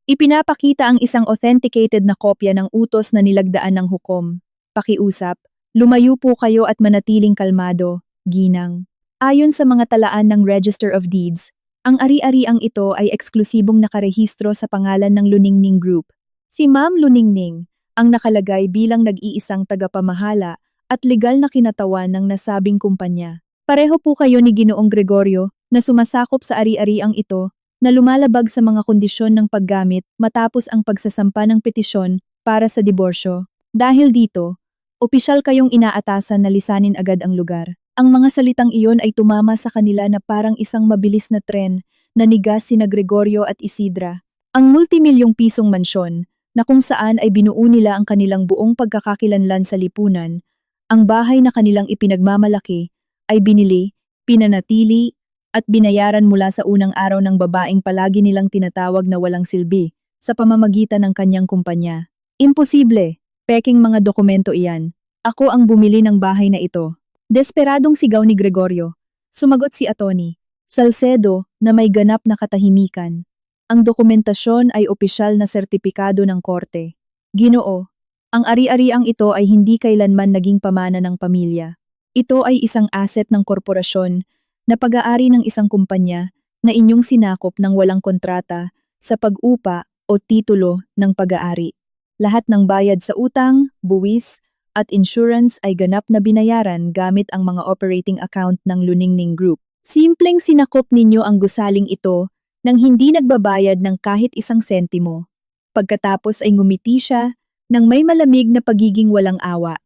Speaker 1: Ipinapakita ang isang authenticated na kopya ng utos na nilagdaan ng hukom. Pakiusap, lumayo po kayo at manatiling kalmado, Ginang. Ayon sa mga talaan ng Register of Deeds, ang ari-ariang ito ay eksklusibong nakarehistro sa pangalan ng Luningning Group. Si Ma'am Luningning ang nakalagay bilang nag-iisang tagapamahala at legal na kinatawan ng nasabing kumpanya. Pareho po kayo ni Ginoong Gregorio na sumasakop sa ari-ariang ito na lumalabag sa mga kondisyon ng paggamit matapos ang pagsasampa ng petisyon para sa diborsyo. Dahil dito, opisyal kayong inaatasan na lisanin agad ang lugar. Ang mga salitang iyon ay tumama sa kanila na parang isang mabilis na tren na nigas sina Gregorio at Isidra. Ang multimilyong pisong mansyon na kung saan ay binuo nila ang kanilang buong pagkakakilanlan sa lipunan, ang bahay na kanilang ipinagmamalaki ay binili, pinanatili, at binayaran mula sa unang araw ng babaeng palagi nilang tinatawag na walang silbi sa pamamagitan ng kanyang kumpanya. Imposible, peking mga dokumento iyan. Ako ang bumili ng bahay na ito. Desperadong sigaw ni Gregorio. Sumagot si Atty. Salcedo na may ganap na katahimikan. Ang dokumentasyon ay opisyal na sertipikado ng korte. Ginoo, ang ari-ariang ito ay hindi kailanman naging pamana ng pamilya. Ito ay isang asset ng korporasyon na pag-aari ng isang kumpanya na inyong sinakop ng walang kontrata sa pag-upa o titulo ng pag-aari. Lahat ng bayad sa utang, buwis, at insurance ay ganap na binayaran gamit ang mga operating account ng Luningning Group. Simpleng sinakop ninyo ang gusaling ito nang hindi nagbabayad ng kahit isang sentimo. Pagkatapos ay ngumiti siya nang may malamig na pagiging walang awa.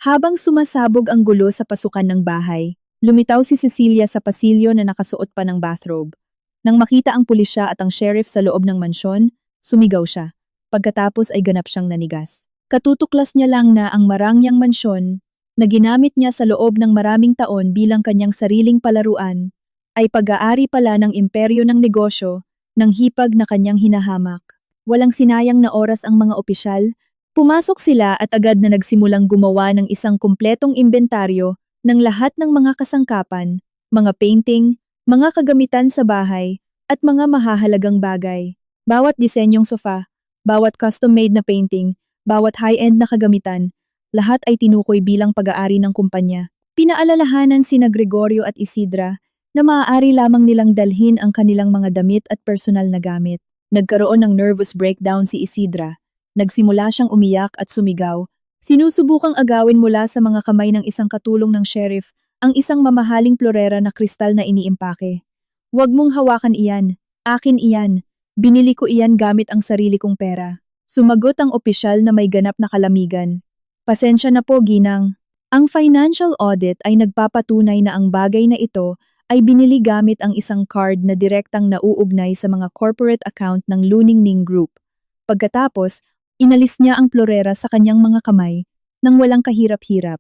Speaker 1: Habang sumasabog ang gulo sa pasukan ng bahay, lumitaw si Cecilia sa pasilyo na nakasuot pa ng bathrobe. Nang makita ang pulisya at ang sheriff sa loob ng mansyon, sumigaw siya. Pagkatapos ay ganap siyang nanigas. Katutuklas niya lang na ang marangyang mansyon, na ginamit niya sa loob ng maraming taon bilang kanyang sariling palaruan, ay pag-aari pala ng imperyo ng negosyo ng hipag na kanyang hinahamak. Walang sinayang na oras ang mga opisyal. Pumasok sila at agad na nagsimulang gumawa ng isang kumpletong imbentaryo ng lahat ng mga kasangkapan, mga painting, mga kagamitan sa bahay, at mga mahahalagang bagay. Bawat disenyong sofa, bawat custom-made na painting, bawat high-end na kagamitan, lahat ay tinukoy bilang pag-aari ng kumpanya. Pinaalalahanan sina Gregorio at Isidra na maaari lamang nilang dalhin ang kanilang mga damit at personal na gamit. Nagkaroon ng nervous breakdown si Isidra. Nagsimula siyang umiyak at sumigaw. Sinusubukang agawin mula sa mga kamay ng isang katulong ng sheriff ang isang mamahaling florera na kristal na iniimpake. "Huwag mong hawakan iyan. Akin iyan. Binili ko iyan gamit ang sarili kong pera." Sumagot ang opisyal na may ganap na kalamigan. "Pasensya na po, ginang. Ang financial audit ay nagpapatunay na ang bagay na ito ay binili gamit ang isang card na direktang nauugnay sa mga corporate account ng Luningning Group." Pagkatapos, inalis niya ang florera sa kanyang mga kamay nang walang kahirap-hirap.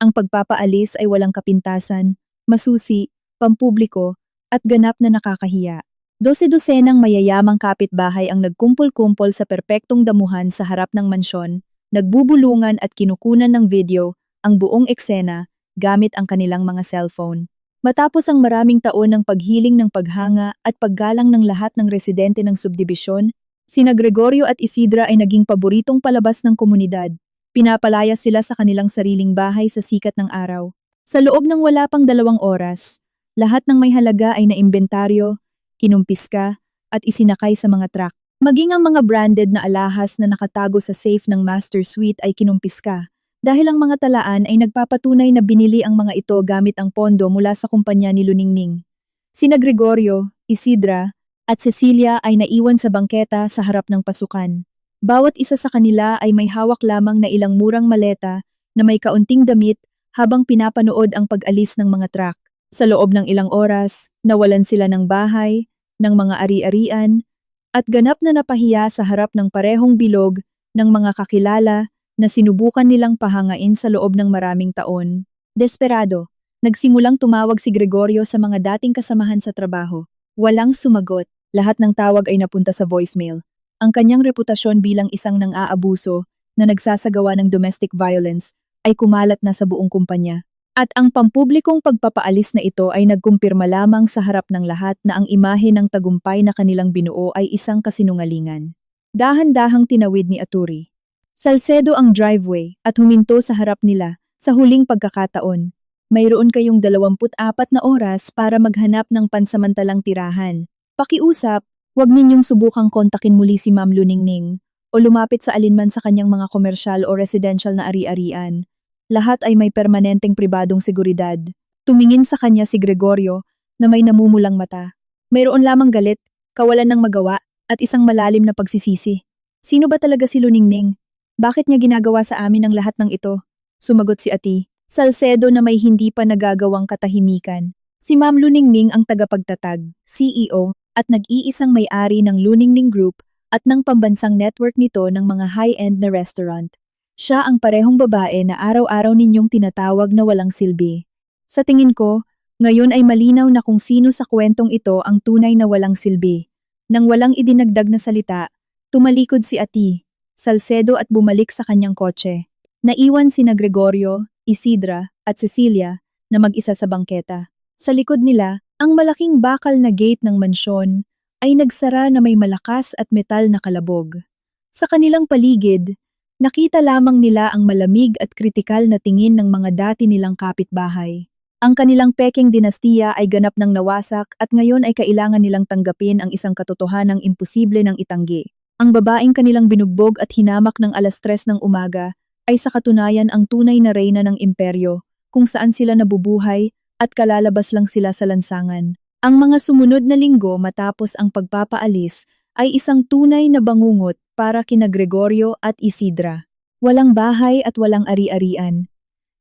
Speaker 1: Ang pagpapaalis ay walang kapintasan, masusi, pampubliko, at ganap na nakakahiya. Dose-dosenang mayayamang kapitbahay ang nagkumpol-kumpol sa perpektong damuhan sa harap ng mansyon, nagbubulungan at kinukunan ng video ang buong eksena gamit ang kanilang mga cellphone. Matapos ang maraming taon ng paghiling ng paghanga at paggalang ng lahat ng residente ng subdibisyon, sina Gregorio at Isidra ay naging paboritong palabas ng komunidad. Pinapalaya sila sa kanilang sariling bahay sa sikat ng araw. Sa loob ng wala pang 2 oras, lahat ng may halaga ay naimbentaryo, kinumpiska, at isinakay sa mga truck. Maging ang mga branded na alahas na nakatago sa safe ng master suite ay kinumpiska, dahil ang mga talaan ay nagpapatunay na binili ang mga ito gamit ang pondo mula sa kumpanya ni Luningning. Sina Gregorio, Isidra, at Cecilia ay naiwan sa bangketa sa harap ng pasukan. Bawat isa sa kanila ay may hawak lamang na ilang murang maleta na may kaunting damit habang pinapanood ang pag-alis ng mga truck. Sa loob ng ilang oras, nawalan sila ng bahay, ng mga ari-arian, at ganap na napahiya sa harap ng parehong bilog ng mga kakilala na sinubukan nilang pahangain sa loob ng maraming taon. Desperado, nagsimulang tumawag si Gregorio sa mga dating kasamahan sa trabaho. Walang sumagot. Lahat ng tawag ay napunta sa voicemail. Ang kanyang reputasyon bilang isang nang-aabuso na nagsasagawa ng domestic violence ay kumalat na sa buong kumpanya. At ang pampublikong pagpapaalis na ito ay nagkumpirma lamang sa harap ng lahat na ang imahe ng tagumpay na kanilang binuo ay isang kasinungalingan. Dahan-dahang tinawid ni Aturi Salcedo ang driveway at huminto sa harap nila sa huling pagkakataon. Mayroon kayong 24 na oras para maghanap ng pansamantalang tirahan. Pakiusap, huwag ninyong subukang kontakin muli si Ma'am Luningning o lumapit sa alinman sa kanyang mga komersyal o residential na ari-arian. Lahat ay may permanenteng pribadong seguridad. Tumingin sa kanya si Gregorio na may namumulang mata. Mayroon lamang galit, kawalan ng magawa, at isang malalim na pagsisisi. Sino ba talaga si Luningning? Bakit niya ginagawa sa amin ang lahat ng ito? Sumagot si Ati Salcedo na may hindi pa nagagawang katahimikan. Si Ma'am Luningning ang tagapagtatag, CEO, at nag-iisang may-ari ng Luningning Group at ng pambansang network nito ng mga high-end na restaurant. Siya ang parehong babae na araw-araw ninyong tinatawag na walang silbi. Sa tingin ko, ngayon ay malinaw na kung sino sa kwentong ito ang tunay na walang silbi. Nang walang idinagdag na salita, tumalikod si Ati Salcedo at bumalik sa kanyang kotse. Naiwan sina Gregorio, Isidra, at Cecilia na mag-isa sa bangketa. Sa likod nila, ang malaking bakal na gate ng mansyon ay nagsara na may malakas at metal na kalabog. Sa kanilang paligid, Nakita lamang nila ang malamig at kritikal na tingin ng mga dati nilang kapitbahay. Ang kanilang Peking dinastiya ay ganap ng nawasak at ngayon ay kailangan nilang tanggapin ang isang katotohanang imposible ng itanggi. Ang babaeng kanilang binugbog at hinamak ng 3:00 ng umaga ay sa katunayan ang tunay na reyna ng imperyo, kung saan sila nabubuhay at kalalabas lang sila sa lansangan. Ang mga sumunod na linggo matapos ang pagpapaalis ay isang tunay na bangungot para kina Gregorio at Isidra. Walang bahay at walang ari-arian.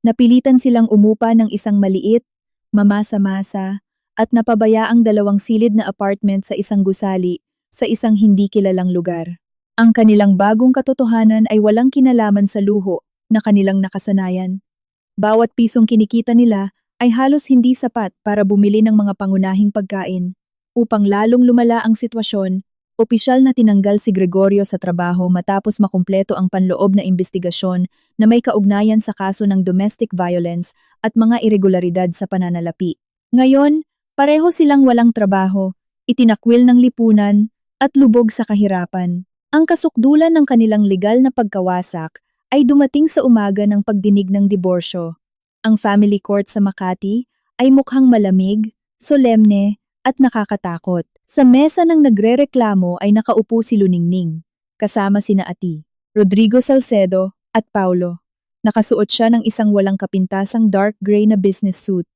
Speaker 1: Napilitan silang umupa ng isang maliit, mamasa-masa, at napabayaang 2 silid na apartment sa isang gusali sa isang hindi kilalang lugar. Ang kanilang bagong katotohanan ay walang kinalaman sa luho na kanilang nakasanayan. Bawat pisong kinikita nila ay halos hindi sapat para bumili ng mga pangunahing pagkain. Upang lalong lumala ang sitwasyon, opisyal na tinanggal si Gregorio sa trabaho matapos makumpleto ang panloob na imbestigasyon na may kaugnayan sa kaso ng domestic violence at mga irregularidad sa pananalapi. Ngayon, pareho silang walang trabaho, itinakwil ng lipunan, at lubog sa kahirapan. Ang kasukdulan ng kanilang legal na pagkawasak ay dumating sa umaga ng pagdinig ng diborsyo. Ang family court sa Makati ay mukhang malamig, solemne, at nakakatakot. Sa mesa ng nagrereklamo ay nakaupo si Luningning, kasama sina Ati, Rodrigo Salcedo, at Paulo. Nakasuot siya ng isang walang kapintasang dark gray na business suit.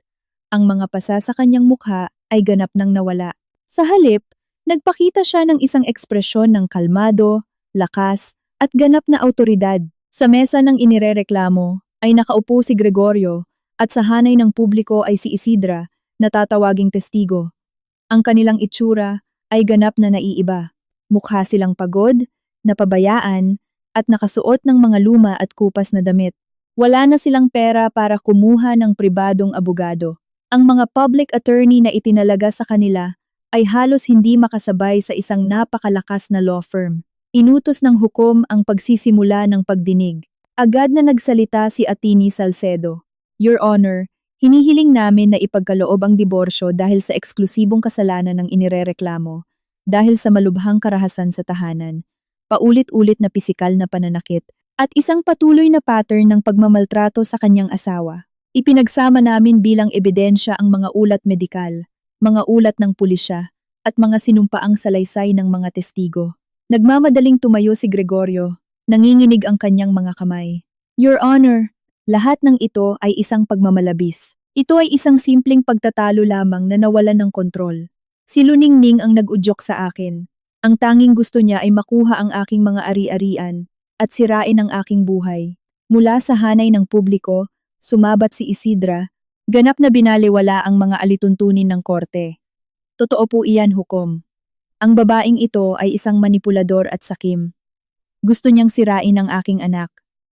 Speaker 1: Ang mga pasa sa kanyang mukha ay ganap nang nawala. Sa halip, nagpakita siya ng isang ekspresyon ng kalmado, lakas, at ganap na autoridad. Sa mesa ng inirereklamo ay nakaupo si Gregorio at sa hanay ng publiko ay si Isidra na tatawaging testigo. Ang kanilang itsura ay ganap na naiiba. Mukha silang pagod, napabayaan, at nakasuot ng mga luma at kupas na damit. Wala na silang pera para kumuha ng pribadong abogado. Ang mga public attorney na itinalaga sa kanila ay halos hindi makasabay sa isang napakalakas na law firm. Inutos ng hukom ang pagsisimula ng pagdinig. Agad na nagsalita si Atini Salcedo. Your Honor, hinihiling namin na ipagkaloob ang diborsyo dahil sa eksklusibong kasalanan ng inirereklamo, dahil sa malubhang karahasan sa tahanan, paulit-ulit na pisikal na pananakit, at isang patuloy na pattern ng pagmamaltrato sa kanyang asawa. Ipinagsama namin bilang ebidensya ang mga ulat medikal, mga ulat ng pulisya, at mga sinumpaang salaysay ng mga testigo. Nagmamadaling tumayo si Gregorio, nanginginig ang kanyang mga kamay. Your Honor, lahat ng ito ay isang pagmamalabis. Ito ay isang simpleng pagtatalo lamang na nawalan ng kontrol. Si Luningning ang nag-udyok sa akin. Ang tanging gusto niya ay makuha ang aking mga ari-arian at sirain ang aking buhay. Mula sa hanay ng publiko, sumabat si Isidra, ganap na binaliwala ang mga alituntunin ng korte. Totoo po iyan, hukom. Ang babaeng ito ay isang manipulador at sakim. Gusto niyang sirain ang aking anak.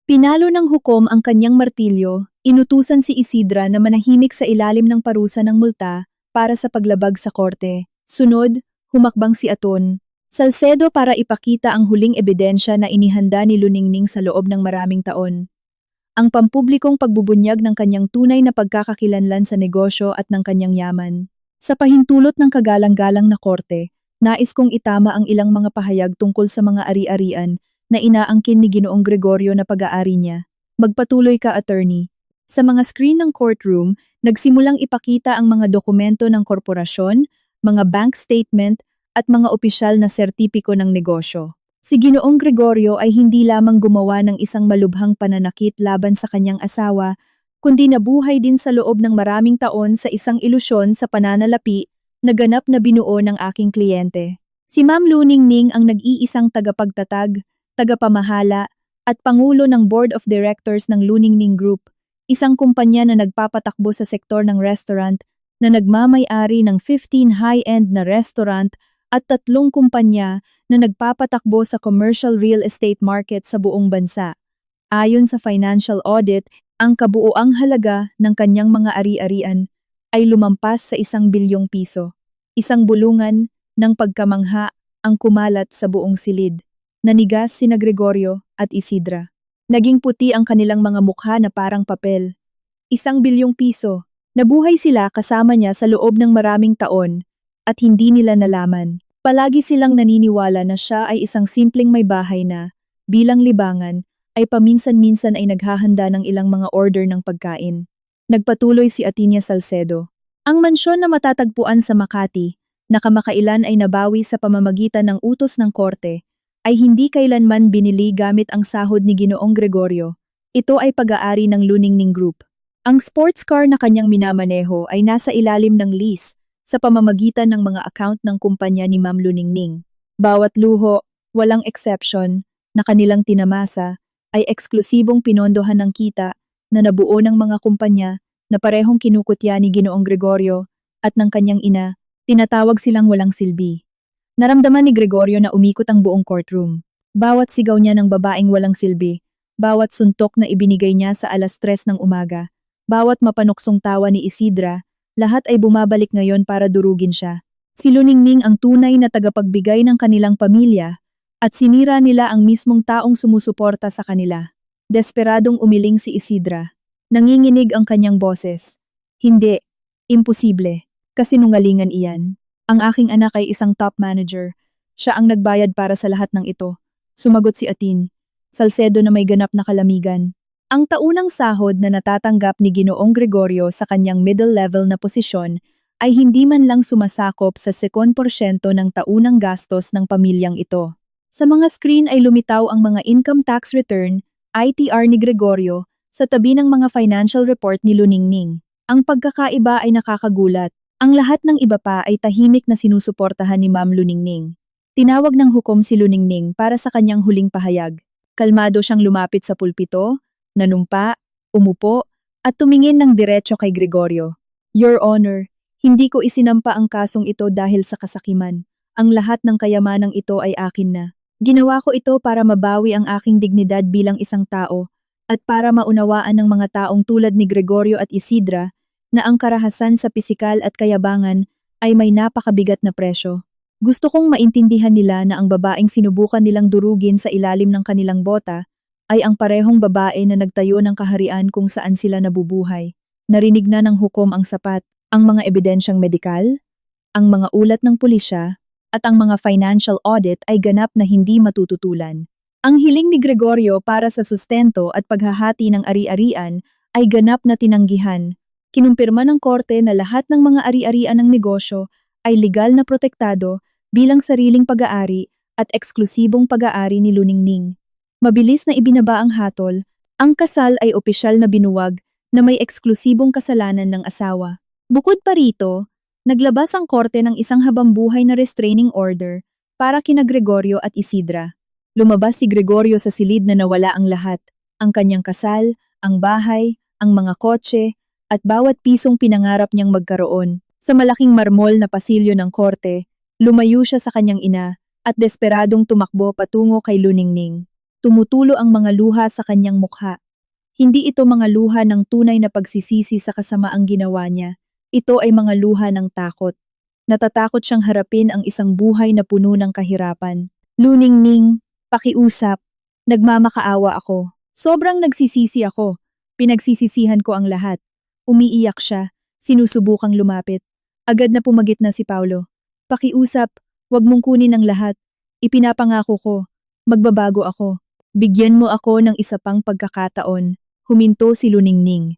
Speaker 1: Pinalo ng hukom ang kanyang martilyo, inutusan si Isidra na manahimik sa ilalim ng parusa ng multa para sa paglabag sa korte. Sunod, humakbang si Aton Salcedo para ipakita ang huling ebidensya na inihanda ni Luningning sa loob ng maraming taon. Ang pampublikong pagbubunyag ng kanyang tunay na pagkakakilanlan sa negosyo at ng kanyang yaman. Sa pahintulot ng kagalang-galang na korte, nais kong itama ang ilang mga pahayag tungkol sa mga ari-arian na inaangkin ni Ginoong Gregorio na pag-aari niya. Magpatuloy ka, attorney. Sa mga screen ng courtroom, nagsimulang ipakita ang mga dokumento ng korporasyon, mga bank statement, at mga opisyal na sertipiko ng negosyo. Si Ginoong Gregorio ay hindi lamang gumawa ng isang malubhang pananakit laban sa kanyang asawa, kundi nabuhay din sa loob ng maraming taon sa isang ilusyon sa pananalapi na ganap na binuo ng aking kliyente. Si Ma'am Luningning ang nag-iisang tagapagtatag, tagapamahala, at pangulo ng Board of Directors ng Luningning Group, isang kumpanya na nagpapatakbo sa sektor ng restaurant na nagmamay-ari ng 15 high-end na restaurant at 3 kumpanya na nagpapatakbo sa commercial real estate market sa buong bansa. Ayon sa financial audit, ang kabuuang halaga ng kanyang mga ari-arian ay lumampas sa 1 bilyong piso. Isang bulungan ng pagkamangha ang kumalat sa buong silid. Nanigas sina Gregorio at Isidra. Naging puti ang kanilang mga mukha na parang papel. 1 bilyong piso. Nabuhay sila kasama niya sa loob ng maraming taon at hindi nila nalaman. Palagi silang naniniwala na siya ay isang simpleng may bahay na, bilang libangan, ay paminsan-minsan ay naghahanda ng ilang mga order ng pagkain. Nagpatuloy si Atinia Salcedo. Ang mansyon na matatagpuan sa Makati, na kamakailan ay nabawi sa pamamagitan ng utos ng korte, ay hindi kailanman binili gamit ang sahod ni Ginoong Gregorio. Ito ay pag-aari ng Luningning Group. Ang sports car na kanyang minamaneho ay nasa ilalim ng lease sa pamamagitan ng mga account ng kumpanya ni Ma'am Luningning. Bawat luho, walang exception, na kanilang tinamasa, ay eksklusibong pinondohan ng kita na nabuo ng mga kumpanya na parehong kinukutya ni Ginoong Gregorio at ng kanyang ina, tinatawag silang walang silbi. Naramdaman ni Gregorio na umikot ang buong courtroom. Bawat sigaw niya ng babaeng walang silbi, bawat suntok na ibinigay niya sa 3:00 ng umaga, bawat mapanuksong tawa ni Isidra, lahat ay bumabalik ngayon para durugin siya. Si Luningning ang tunay na tagapagbigay ng kanilang pamilya, at sinira nila ang mismong taong sumusuporta sa kanila. Desperadong umiling si Isidra. Nanginginig ang kanyang boses. Hindi. Imposible. Kasinungalingan iyan. Ang aking anak ay isang top manager. Siya ang nagbayad para sa lahat ng ito. Sumagot si Atin. Salcedo na may ganap na kalamigan. Ang taunang sahod na natatanggap ni Ginoong Gregorio sa kanyang middle level na posisyon ay hindi man lang sumasakop sa 2% ng taunang gastos ng pamilyang ito. Sa mga screen ay lumitaw ang mga income tax return, ITR ni Gregorio, sa tabi ng mga financial report ni Luningning. Ang pagkakaiba ay nakakagulat. Ang lahat ng iba pa ay tahimik na sinusuportahan ni Ma'am Luningning. Tinawag ng hukom si Luningning para sa kanyang huling pahayag. Kalmado siyang lumapit sa pulpito, nanumpa, umupo, at tumingin ng diretso kay Gregorio. Your Honor, hindi ko isinampa ang kasong ito dahil sa kasakiman. Ang lahat ng kayamanang ito ay akin na. Ginawa ko ito para mabawi ang aking dignidad bilang isang tao at para maunawaan ng mga taong tulad ni Gregorio at Isidra na ang karahasan sa pisikal at kayabangan ay may napakabigat na presyo. Gusto kong maintindihan nila na ang babaeng sinubukan nilang durugin sa ilalim ng kanilang bota ay ang parehong babae na nagtayo ng kaharian kung saan sila nabubuhay. Narinig na ng hukom ang sapat, ang mga ebidensyang medikal, ang mga ulat ng pulisya, at ang mga financial audit ay ganap na hindi matututulan. Ang hiling ni Gregorio para sa sustento at paghahati ng ari-arian ay ganap na tinanggihan. Kinumpirma ng korte na lahat ng mga ari-arian ng negosyo ay legal na protektado bilang sariling pag-aari at eksklusibong pag-aari ni Luningning. Mabilis na ibinaba ang hatol, ang kasal ay opisyal na binuwag na may eksklusibong kasalanan ng asawa. Bukod pa rito, naglabas ang korte ng isang habambuhay na restraining order para kina Gregorio at Isidra. Lumabas si Gregorio sa silid na nawala ang lahat, ang kanyang kasal, ang bahay, ang mga kotse, at bawat pisong pinangarap niyang magkaroon. Sa malaking marmol na pasilyo ng korte, lumayo siya sa kanyang ina at desperadong tumakbo patungo kay Luningning. Tumutulo ang mga luha sa kanyang mukha. Hindi ito mga luha ng tunay na pagsisisi sa kasamaang ginawa niya. Ito ay mga luha ng takot. Natatakot siyang harapin ang isang buhay na puno ng kahirapan. Luningning, pakiusap. Nagmamakaawa ako. Sobrang nagsisisi ako. Pinagsisisihan ko ang lahat. Umiiyak siya. Sinusubukang lumapit. Agad na pumagit na si Paulo. Pakiusap, wag mong kunin ang lahat. Ipinapangako ko. Magbabago ako. Bigyan mo ako ng isa pang pagkakataon. Huminto si Luningning.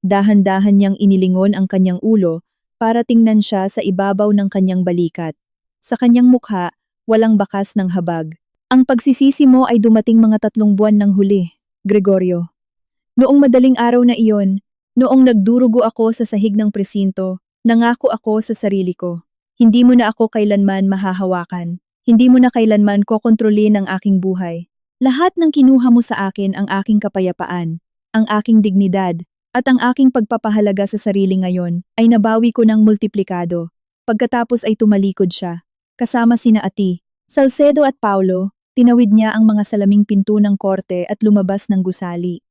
Speaker 1: Dahan-dahan niyang inilingon ang kanyang ulo para tingnan siya sa ibabaw ng kanyang balikat. Sa kanyang mukha, walang bakas ng habag. Ang pagsisisi mo ay dumating mga 3 buwan ng huli, Gregorio. Noong madaling araw na iyon, noong nagdurugo ako sa sahig ng presinto, nangako ako sa sarili ko. Hindi mo na ako kailanman mahahawakan. Hindi mo na kailanman kokontrolin ang aking buhay. Lahat ng kinuha mo sa akin ang aking kapayapaan, ang aking dignidad, at ang aking pagpapahalaga sa sarili ngayon ay nabawi ko ng multiplikado. Pagkatapos ay tumalikod siya. Kasama sina Ati, Salcedo at Paulo, tinawid niya ang mga salaming pinto ng korte at lumabas ng gusali.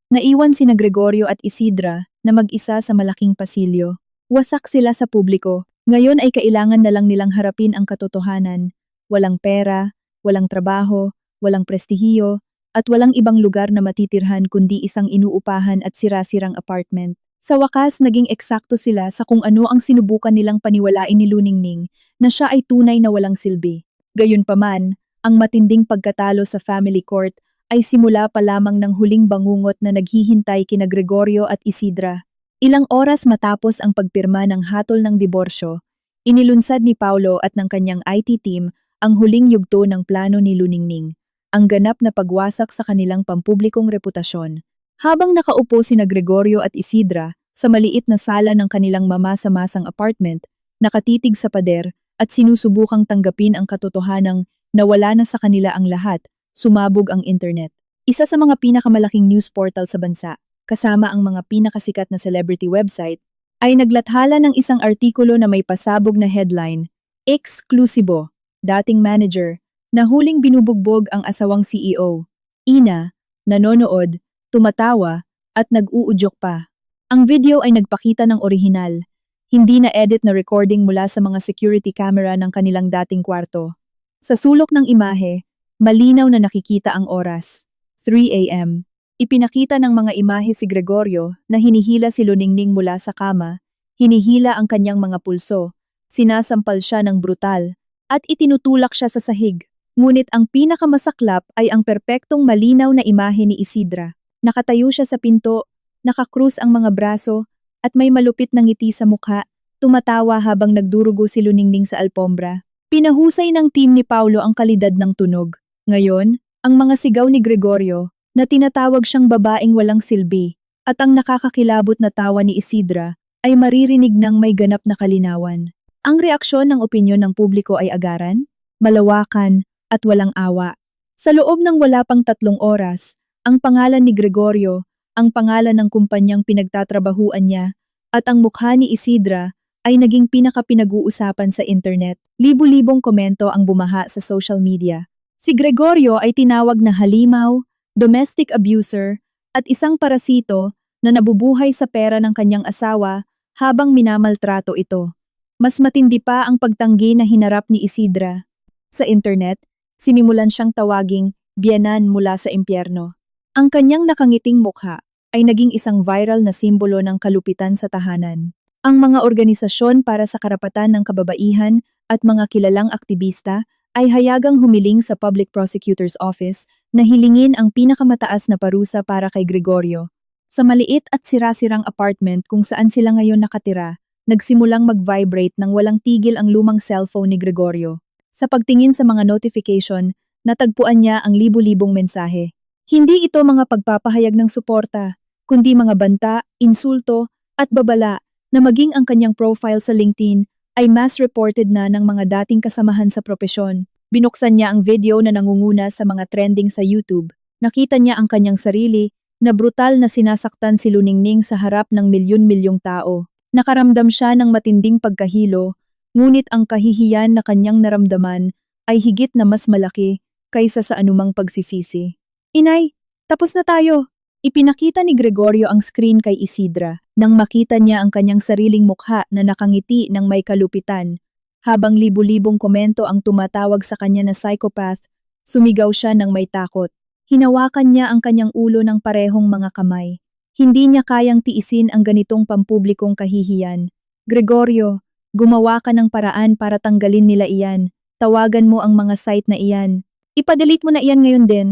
Speaker 1: Naiwan sina Gregorio at Isidra na mag-isa sa malaking pasilyo. Wasak sila sa publiko. Ngayon ay kailangan na lang nilang harapin ang katotohanan. Walang pera, walang trabaho, walang prestihiyo, at walang ibang lugar na matitirhan kundi isang inuupahan at sirasirang apartment. Sa wakas, naging eksakto sila sa kung ano ang sinubukan nilang paniwalain ni Luningning na siya ay tunay na walang silbi. Gayunpaman, ang matinding pagkatalo sa family court ay simula pa lamang ng huling bangungot na naghihintay kina Gregorio at Isidra. Ilang oras matapos ang pagpirma ng hatol ng diborsyo, inilunsad ni Paulo at ng kanyang IT team ang huling yugto ng plano ni Luningning, ang ganap na pagwasak sa kanilang pampublikong reputasyon. Habang nakaupo sina Gregorio at Isidra sa maliit na sala ng kanilang mamasa-masang apartment, nakatitig sa pader at sinusubukang tanggapin ang katotohanang nawala na sa kanila ang lahat, sumabog ang internet. Isa sa mga pinakamalaking news portal sa bansa, kasama ang mga pinakasikat na celebrity website, ay naglathala ng isang artikulo na may pasabog na headline, Eksklusibo, dating manager, na huling binubugbog ang asawang CEO. Ina, nanonood, tumatawa, at nag-uudyok pa. Ang video ay nagpakita ng orihinal, hindi na edit na recording mula sa mga security camera ng kanilang dating kwarto. Sa sulok ng imahe, malinaw na nakikita ang oras, 3 a.m. Ipinakita ng mga imahe si Gregorio na hinihila si Luningning mula sa kama, hinihila ang kanyang mga pulso, sinasampal siya ng brutal, at itinutulak siya sa sahig. Ngunit ang pinakamasaklap ay ang perpektong malinaw na imahe ni Isidra. Nakatayo siya sa pinto, nakakrus ang mga braso, at may malupit na ngiti sa mukha, tumatawa habang nagdurugo si Luningning sa alpombra. Pinahusay ng team ni Paulo ang kalidad ng tunog. Ngayon, ang mga sigaw ni Gregorio, na tinatawag siyang babaeng walang silbi, at ang nakakakilabot na tawa ni Isidra, ay maririnig ng may ganap na kalinawan. Ang reaksyon ng opinyon ng publiko ay agaran, malawakan, at walang awa. Sa loob ng wala pang 3 oras, ang pangalan ni Gregorio, ang pangalan ng kumpanyang pinagtatrabahuan niya, at ang mukha ni Isidra ay naging pinakapinag-uusapan sa internet. Libu-libong komento ang bumaha sa social media. Si Gregorio ay tinawag na halimaw, domestic abuser, at isang parasito na nabubuhay sa pera ng kanyang asawa habang minamaltrato ito. Mas matindi pa ang pagtanggi na hinarap ni Isidra. Sa internet, sinimulan siyang tawaging biyanan mula sa impyerno. Ang kanyang nakangiting mukha ay naging isang viral na simbolo ng kalupitan sa tahanan. Ang mga organisasyon para sa karapatan ng kababaihan at mga kilalang aktivista ay hayagang humiling sa Public Prosecutor's Office na hilingin ang pinakamataas na parusa para kay Gregorio. Sa maliit at sirasirang apartment kung saan sila ngayon nakatira, nagsimulang mag-vibrate ng walang tigil ang lumang cellphone ni Gregorio. Sa pagtingin sa mga notification, natagpuan niya ang libu-libong mensahe. Hindi ito mga pagpapahayag ng suporta, kundi mga banta, insulto, at babala na maging ang kanyang profile sa LinkedIn ay mass reported na ng mga dating kasamahan sa propesyon. Binuksan niya ang video na nangunguna sa mga trending sa YouTube. Nakita niya ang kanyang sarili na brutal na sinasaktan si Luningning sa harap ng milyon-milyong tao. Nakaramdam siya ng matinding pagkahilo, ngunit ang kahihiyan na kanyang naramdaman ay higit na mas malaki kaysa sa anumang pagsisisi. Inay, tapos na tayo. Ipinakita ni Gregorio ang screen kay Isidra nang makita niya ang kanyang sariling mukha na nakangiti ng may kalupitan. Habang libu-libong komento ang tumatawag sa kanya na psychopath, sumigaw siya ng may takot. Hinawakan niya ang kanyang ulo ng parehong mga kamay. Hindi niya kayang tiisin ang ganitong pampublikong kahihiyan. Gregorio, gumawa ka ng paraan para tanggalin nila iyan. Tawagan mo ang mga site na iyan. Ipadelete mo na iyan ngayon din.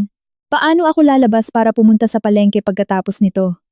Speaker 1: Paano ako lalabas para pumunta sa palengke pagkatapos nito?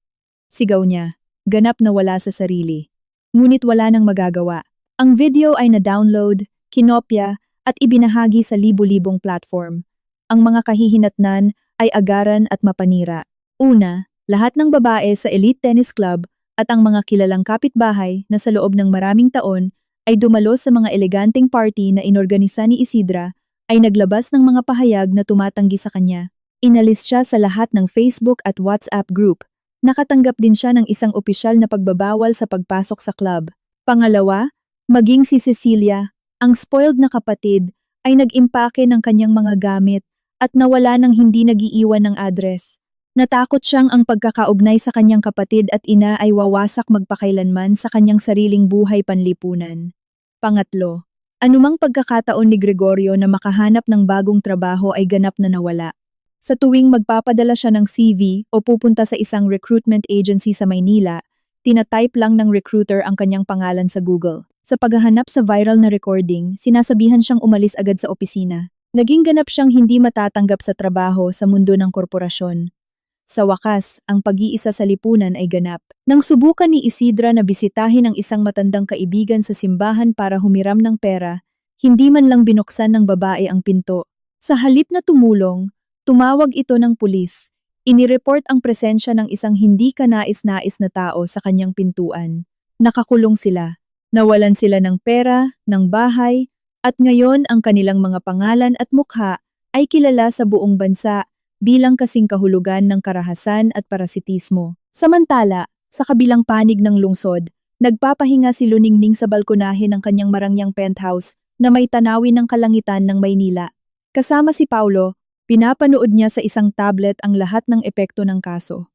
Speaker 1: Sigaw niya, ganap na wala sa sarili. Ngunit wala nang magagawa. Ang video ay na-download, kinopya, at ibinahagi sa libu-libong platform. Ang mga kahihinatnan ay agaran at mapanira. Una, lahat ng babae sa Elite Tennis Club at ang mga kilalang kapitbahay na sa loob ng maraming taon ay dumalo sa mga eleganteng party na inorganisa ni Isidra ay naglabas ng mga pahayag na tumatanggi sa kanya. Inalis siya sa lahat ng Facebook at WhatsApp group. Nakatanggap din siya ng isang opisyal na pagbabawal sa pagpasok sa club. Pangalawa, maging si Cecilia, ang spoiled na kapatid, ay nag-impake ng kanyang mga gamit at nawala ng hindi nag-iiwan ng address. Natakot siyang ang pagkakaugnay sa kanyang kapatid at ina ay wawasak magpakailanman sa kanyang sariling buhay panlipunan. Pangatlo, anumang pagkakataon ni Gregorio na makahanap ng bagong trabaho ay ganap na nawala. Sa tuwing magpapadala siya ng CV o pupunta sa isang recruitment agency sa Maynila, tinatype lang ng recruiter ang kanyang pangalan sa Google. Sa paghahanap sa viral na recording, sinasabihan siyang umalis agad sa opisina. Naging ganap siyang hindi matatanggap sa trabaho sa mundo ng korporasyon. Sa wakas, ang pag-iisa sa lipunan ay ganap. Nang subukan ni Isidra na bisitahin ang isang matandang kaibigan sa simbahan para humiram ng pera, hindi man lang binuksan ng babae ang pinto. Sa halip na tumulong, tumawag ito ng pulis. Inireport ang presensya ng isang hindi kanais-nais na tao sa kanyang pintuan. Nakakulong sila. Nawalan sila ng pera, ng bahay, at ngayon ang kanilang mga pangalan at mukha ay kilala sa buong bansa bilang kasing kahulugan ng karahasan at parasitismo. Samantala, sa kabilang panig ng lungsod, nagpapahinga si Luningning sa balkonahe ng kanyang marangyang penthouse na may tanawin ng kalangitan ng Maynila. Kasama si Paulo, pinapanood niya sa isang tablet ang lahat ng epekto ng kaso.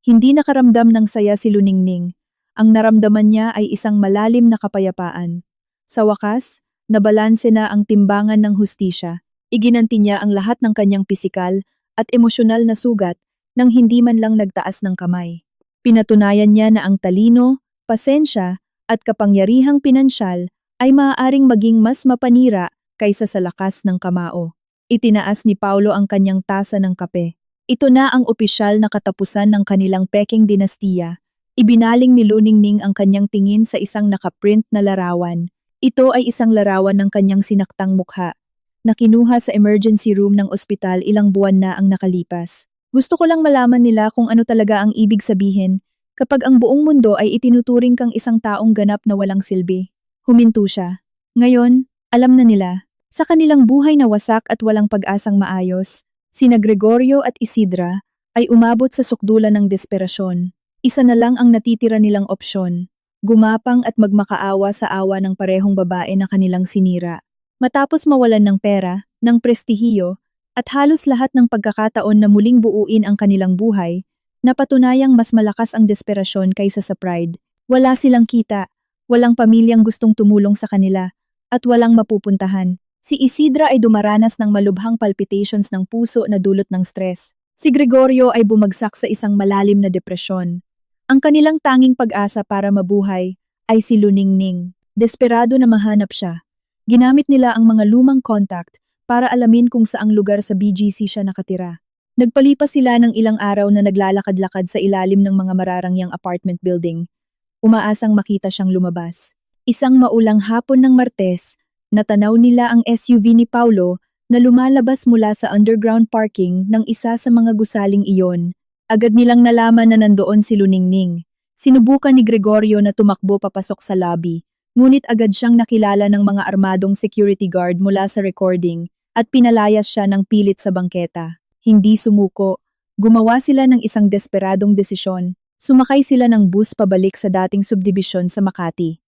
Speaker 1: Hindi nakaramdam ng saya si Luningning. Ang naramdaman niya ay isang malalim na kapayapaan. Sa wakas, nabalanse na ang timbangan ng hustisya. Iginanti niya ang lahat ng kanyang pisikal at emosyonal na sugat nang hindi man lang nagtaas ng kamay. Pinatunayan niya na ang talino, pasensya, at kapangyarihang pinansyal ay maaaring maging mas mapanira kaysa sa lakas ng kamao. Itinaas ni Paulo ang kanyang tasa ng kape. Ito na ang opisyal na katapusan ng kanilang Peking dinastiya. Ibinaling ni Luningning ang kanyang tingin sa isang nakaprint na larawan. Ito ay isang larawan ng kanyang sinaktang mukha na kinuha sa emergency room ng ospital ilang buwan na ang nakalipas. Gusto ko lang malaman nila kung ano talaga ang ibig sabihin kapag ang buong mundo ay itinuturing kang isang taong ganap na walang silbi. Huminto siya. Ngayon, alam na nila. Sa kanilang buhay na wasak at walang pag-asang maayos, sina Gregorio at Isidra ay umabot sa sukdulan ng desperasyon. Isa na lang ang natitira nilang opsyon. Gumapang at magmakaawa sa awa ng parehong babae na kanilang sinira. Matapos mawalan ng pera, ng prestihiyo, at halos lahat ng pagkakataon na muling buuin ang kanilang buhay, napatunayang mas malakas ang desperasyon kaysa sa pride. Wala silang kita, walang pamilyang gustong tumulong sa kanila, at walang mapupuntahan. Si Isidra ay dumaranas ng malubhang palpitations ng puso na dulot ng stress. Si Gregorio ay bumagsak sa isang malalim na depresyon. Ang kanilang tanging pag-asa para mabuhay ay si Luningning. Desperado na mahanap siya. Ginamit nila ang mga lumang contact para alamin kung saang lugar sa BGC siya nakatira. Nagpalipas sila ng ilang araw na naglalakad-lakad sa ilalim ng mga mararangyang apartment building. Umaasang makita siyang lumabas. Isang maulang hapon ng Martes, natanaw nila ang SUV ni Paulo na lumalabas mula sa underground parking ng isa sa mga gusaling iyon. Agad nilang nalaman na nandoon si Luningning. Sinubukan ni Gregorio na tumakbo papasok sa lobby. Ngunit agad siyang nakilala ng mga armadong security guard mula sa recording at pinalayas siya ng pilit sa bangketa. Hindi sumuko. Gumawa sila ng isang desperadong desisyon. Sumakay sila ng bus pabalik sa dating subdibisyon sa Makati.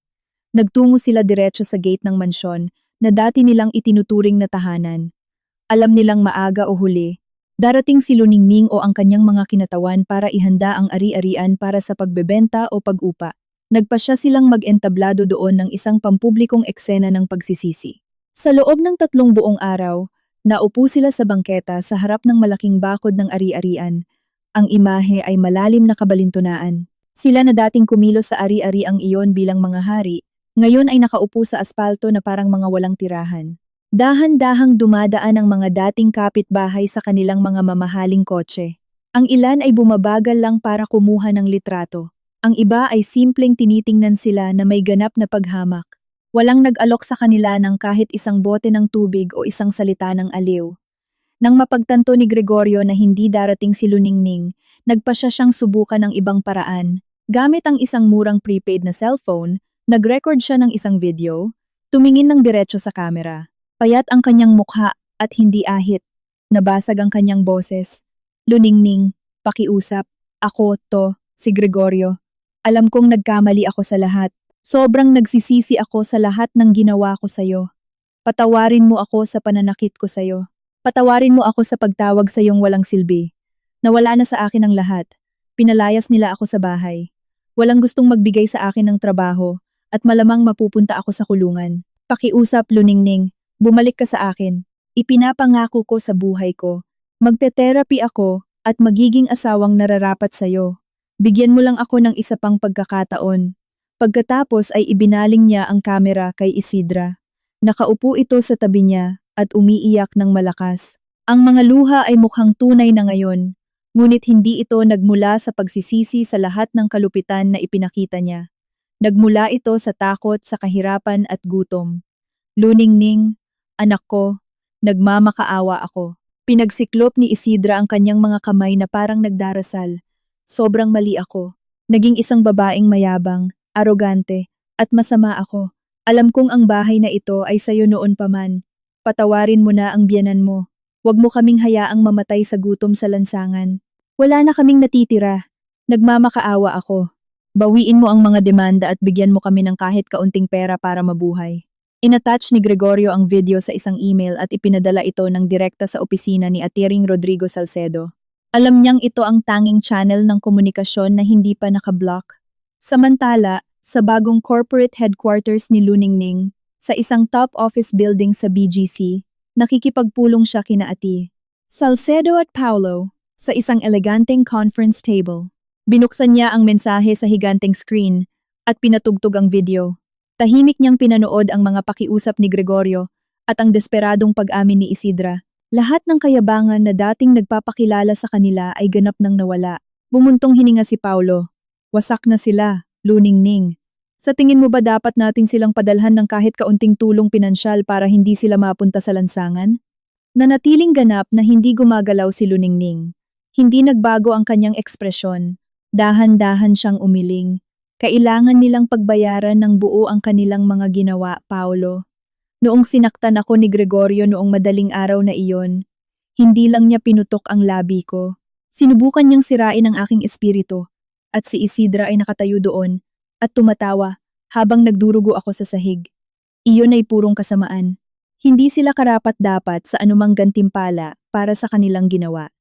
Speaker 1: Nagtungo sila diretso sa gate ng mansyon na dati nilang itinuturing na tahanan. Alam nilang maaga o huli, darating si Luningning o ang kanyang mga kinatawan para ihanda ang ari-arian para sa pagbebenta o pag-upa. Nagpasya silang mag-entablado doon ng isang pampublikong eksena ng pagsisisi. Sa loob ng 3 buong araw, naupo sila sa bangketa sa harap ng malaking bakod ng ari-arian. Ang imahe ay malalim na kabalintunaan. Sila na dating kumilos sa ari-ariang iyon bilang mga hari, ngayon ay nakaupo sa aspalto na parang mga walang tirahan. Dahan-dahang dumadaan ang mga dating kapitbahay sa kanilang mga mamahaling kotse. Ang ilan ay bumabagal lang para kumuha ng litrato. Ang iba ay simpleng tinitingnan sila na may ganap na paghamak. Walang nag-alok sa kanila ng kahit isang bote ng tubig o isang salita ng aliw. Nang mapagtanto ni Gregorio na hindi darating si Luningning, nagpasya siyang subukan ng ibang paraan. Gamit ang isang murang prepaid na cellphone, nag-record siya ng isang video, tumingin ng diretso sa kamera. Payat ang kanyang mukha at hindi ahit. Nabasag ang kanyang boses. Luningning, pakiusap. Ako to, si Gregorio. Alam kong nagkamali ako sa lahat. Sobrang nagsisisi ako sa lahat ng ginawa ko sa'yo. Patawarin mo ako sa pananakit ko sa'yo. Patawarin mo ako sa pagtawag sa iyong walang silbi. Nawala na sa akin ang lahat. Pinalayas nila ako sa bahay. Walang gustong magbigay sa akin ng trabaho at malamang mapupunta ako sa kulungan. Pakiusap, Luningning. Bumalik ka sa akin. Ipinapangako ko sa buhay ko. Magte-therapy ako at magiging asawang nararapat sa'yo. Bigyan mo lang ako ng isa pang pagkakataon. Pagkatapos ay ibinaling niya ang kamera kay Isidra. Nakaupo ito sa tabi niya, at umiiyak ng malakas. Ang mga luha ay mukhang tunay na ngayon, ngunit hindi ito nagmula sa pagsisisi sa lahat ng kalupitan na ipinakita niya. Nagmula ito sa takot, sa kahirapan at gutom. Luningning, anak ko, nagmamakaawa ako. Pinagsiklop ni Isidra ang kanyang mga kamay na parang nagdarasal. Sobrang mali ako. Naging isang babaeng mayabang, arogante, at masama ako. Alam kong ang bahay na ito ay sayo noon pa man. Patawarin mo na ang biyanan mo. Huwag mo kaming hayaang mamatay sa gutom sa lansangan. Wala na kaming natitira. Nagmamakaawa ako. Bawiin mo ang mga demanda at bigyan mo kami ng kahit kaunting pera para mabuhay. Inattach ni Gregorio ang video sa isang email at ipinadala ito ng direkta sa opisina ni Atiring Rodrigo Salcedo. Alam niyang ito ang tanging channel ng komunikasyon na hindi pa nakablock. Samantala, sa bagong corporate headquarters ni Luningning, sa isang top office building sa BGC, nakikipagpulong siya kina Ati Salcedo at Paulo sa isang eleganteng conference table. Binuksan niya ang mensahe sa higanteng screen at pinatugtog ang video. Tahimik niyang pinanood ang mga pakiusap ni Gregorio at ang desperadong pag-amin ni Isidra. Lahat ng kayabangan na dating nagpapakilala sa kanila ay ganap nang nawala. Bumuntong hininga si Paulo. Wasak na sila, Luningning. Sa tingin mo ba dapat natin silang padalhan ng kahit kaunting tulong pinansyal para hindi sila mapunta sa lansangan? Nanatiling ganap na hindi gumagalaw si Luningning. Hindi nagbago ang kanyang ekspresyon. Dahan-dahan siyang umiling. Kailangan nilang pagbayaran ng buo ang kanilang mga ginawa, Paulo. Noong sinaktan ako ni Gregorio noong madaling araw na iyon, hindi lang niya pinutok ang labi ko. Sinubukan niyang sirain ang aking espiritu, at si Isidra ay nakatayo doon at tumatawa habang nagdurugo ako sa sahig. Iyon ay purong kasamaan. Hindi sila karapat-dapat sa anumang gantimpala para sa kanilang ginawa.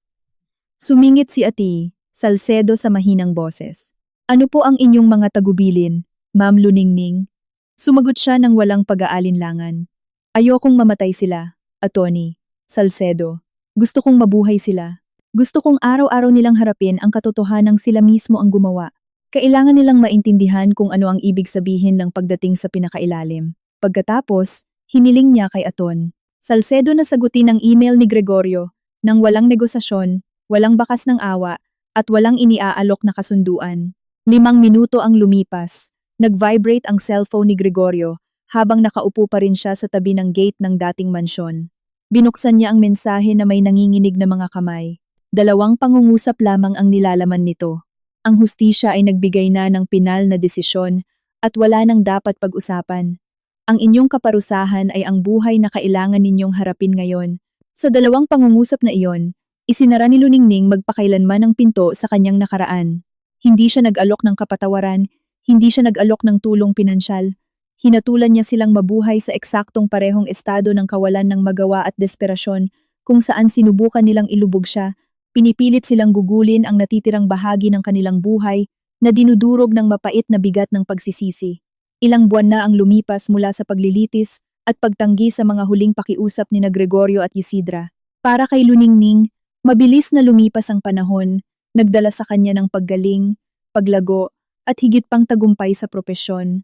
Speaker 1: Sumingit si Ati Salcedo sa mahinang boses. Ano po ang inyong mga tagubilin, Ma'am Luningning? Sumagot siya ng walang pag-aalinlangan. Ayokong mamatay sila, Atty. Salcedo. Gusto kong mabuhay sila. Gusto kong araw-araw nilang harapin ang katotohanang sila mismo ang gumawa. Kailangan nilang maintindihan kung ano ang ibig sabihin ng pagdating sa pinakailalim. Pagkatapos, hiniling niya kay Aton Salcedo na sagutin ang email ni Gregorio nang walang negosasyon, walang bakas ng awa, at walang iniaalok na kasunduan. 5 minuto ang lumipas. Nag-vibrate ang cellphone ni Gregorio habang nakaupo pa rin siya sa tabi ng gate ng dating mansyon. Binuksan niya ang mensahe na may nanginginig na mga kamay. 2 pangungusap lamang ang nilalaman nito. Ang hustisya ay nagbigay na ng pinal na desisyon at wala nang dapat pag-usapan. Ang inyong kaparusahan ay ang buhay na kailangan ninyong harapin ngayon. Sa 2 pangungusap na iyon, isinara ni Luningning magpakailanman ang pinto sa kanyang nakaraan. Hindi siya nag-alok ng kapatawaran, hindi siya nag-alok ng tulong pinansyal. Hinatulan niya silang mabuhay sa eksaktong parehong estado ng kawalan ng magawa at desperasyon, kung saan sinubukan nilang ilubog siya, pinipilit silang gugulin ang natitirang bahagi ng kanilang buhay na dinudurog ng mapait na bigat ng pagsisisi. Ilang buwan na ang lumipas mula sa paglilitis at pagtanggi sa mga huling pakiusap ni Gregorio at Isidra. Para kay Luningning, mabilis na lumipas ang panahon, nagdala sa kanya ng paggaling, paglago, at higit pang tagumpay sa propesyon.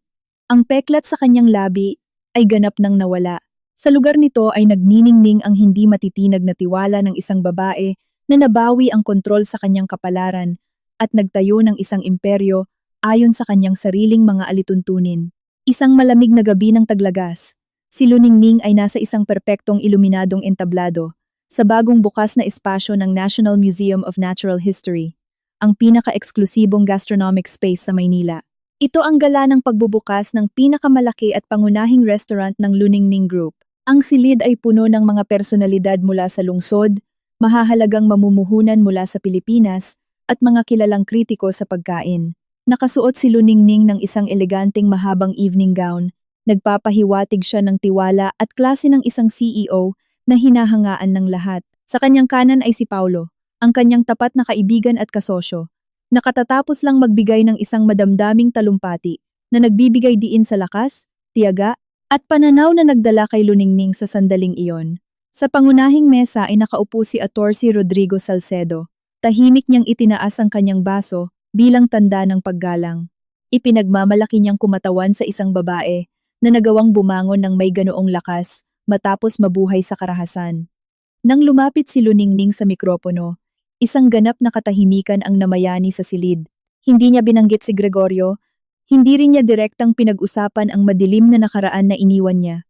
Speaker 1: Ang peklat sa kanyang labi ay ganap nang nawala. Sa lugar nito ay nagniningning ang hindi matitinag na tiwala ng isang babae na nabawi ang kontrol sa kanyang kapalaran at nagtayo ng isang imperyo ayon sa kanyang sariling mga alituntunin. Isang malamig na gabi ng taglagas, si Luningning ay nasa isang perpektong iluminadong entablado sa bagong bukas na espasyo ng National Museum of Natural History, ang pinaka-eksklusibong gastronomic space sa Maynila. Ito ang gala ng pagbubukas ng pinakamalaki at pangunahing restaurant ng Luningning Group. Ang silid ay puno ng mga personalidad mula sa lungsod, mahahalagang mamumuhunan mula sa Pilipinas, at mga kilalang kritiko sa pagkain. Nakasuot si Luningning ng isang eleganteng mahabang evening gown, nagpapahiwatig siya ng tiwala at klase ng isang CEO na hinahangaan ng lahat. Sa kanyang kanan ay si Paulo, ang kanyang tapat na kaibigan at kasosyo. Nakatatapos lang magbigay ng isang madamdaming talumpati na nagbibigay diin sa lakas, tiyaga, at pananaw na nagdala kay Luningning sa sandaling iyon. Sa pangunahing mesa ay nakaupo si Atorsi Rodrigo Salcedo. Tahimik niyang itinaas ang kanyang baso bilang tanda ng paggalang. Ipinagmamalaki niyang kumatawan sa isang babae na nagawang bumangon ng may ganoong lakas matapos mabuhay sa karahasan. Nang lumapit si Luningning sa mikropono, isang ganap na katahimikan ang namayani sa silid. Hindi niya binanggit si Gregorio, hindi rin niya direktang pinag-usapan ang madilim na nakaraan na iniwan niya.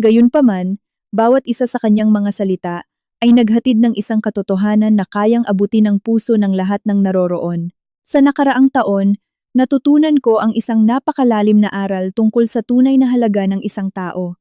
Speaker 1: Gayunpaman, bawat isa sa kanyang mga salita ay naghatid ng isang katotohanan na kayang abutin ng puso ng lahat ng naroroon. Sa nakaraang taon, natutunan ko ang isang napakalalim na aral tungkol sa tunay na halaga ng isang tao.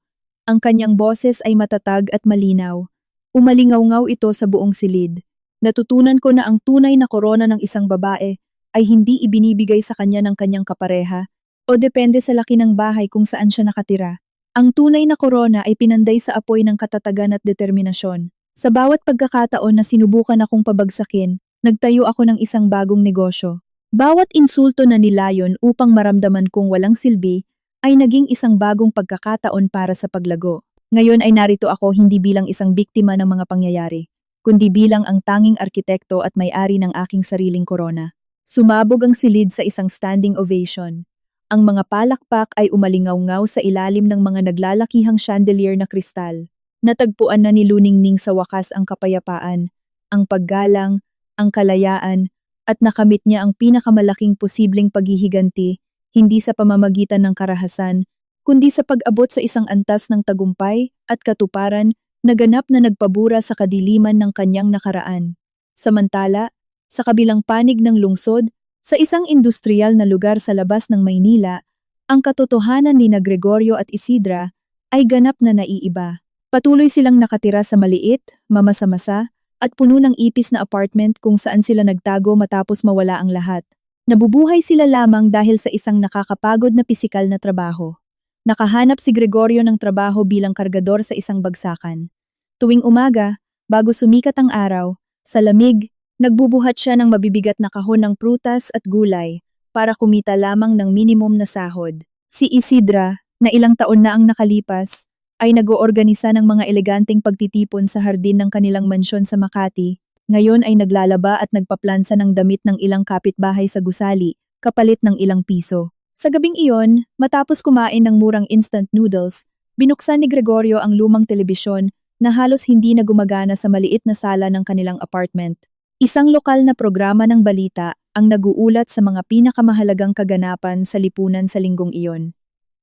Speaker 1: Ang kanyang boses ay matatag at malinaw. Umalingaw-ngaw ito sa buong silid. Natutunan ko na ang tunay na korona ng isang babae ay hindi ibinibigay sa kanya ng kanyang kapareha o depende sa laki ng bahay kung saan siya nakatira. Ang tunay na korona ay pinanday sa apoy ng katatagan at determinasyon. Sa bawat pagkakataon na sinubukan akong pabagsakin, nagtayo ako ng isang bagong negosyo. Bawat insulto na nilayon upang maramdaman kong walang silbi ay naging isang bagong pagkakataon para sa paglago. Ngayon ay narito ako hindi bilang isang biktima ng mga pangyayari, kundi bilang ang tanging arkitekto at may-ari ng aking sariling korona. Sumabog ang silid sa isang standing ovation. Ang mga palakpak ay umalingaw-ngaw sa ilalim ng mga naglalakihang chandelier na kristal. Natagpuan na ni Luningning sa wakas ang kapayapaan, ang paggalang, ang kalayaan, at nakamit niya ang pinakamalaking posibleng paghihiganti, hindi sa pamamagitan ng karahasan, kundi sa pag-abot sa isang antas ng tagumpay at katuparan na ganap na nagpabura sa kadiliman ng kanyang nakaraan. Samantala, sa kabilang panig ng lungsod, sa isang industrial na lugar sa labas ng Maynila, ang katotohanan ni Gregorio at Isidra ay ganap na naiiba. Patuloy silang nakatira sa maliit, mamasa-masa, at puno ng ipis na apartment kung saan sila nagtago matapos mawala ang lahat. Nabubuhay sila lamang dahil sa isang nakakapagod na pisikal na trabaho. Nakahanap si Gregorio ng trabaho bilang kargador sa isang bagsakan. Tuwing umaga, bago sumikat ang araw, sa lamig, nagbubuhat siya ng mabibigat na kahon ng prutas at gulay para kumita lamang ng minimum na sahod. Si Isidra, na ilang taon na ang nakalipas, ay nag-oorganisa ng mga eleganteng pagtitipon sa hardin ng kanilang mansyon sa Makati. Ngayon ay naglalaba at nagpaplansa ng damit ng ilang kapitbahay sa gusali, kapalit ng ilang piso. Sa gabing iyon, matapos kumain ng murang instant noodles, binuksan ni Gregorio ang lumang telebisyon na halos hindi na gumagana sa maliit na sala ng kanilang apartment. Isang lokal na programa ng balita ang naguulat sa mga pinakamahalagang kaganapan sa lipunan sa linggong iyon.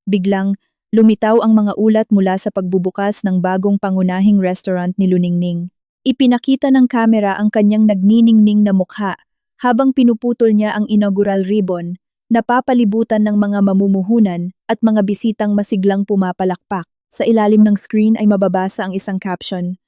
Speaker 1: Biglang, lumitaw ang mga ulat mula sa pagbubukas ng bagong pangunahing restaurant ni Luningning. Ipinakita ng kamera ang kanyang nagniningning na mukha habang pinuputol niya ang inaugural ribbon, napapalibutan ng mga mamumuhunan at mga bisitang masiglang pumapalakpak. Sa ilalim ng screen ay mababasa ang isang caption,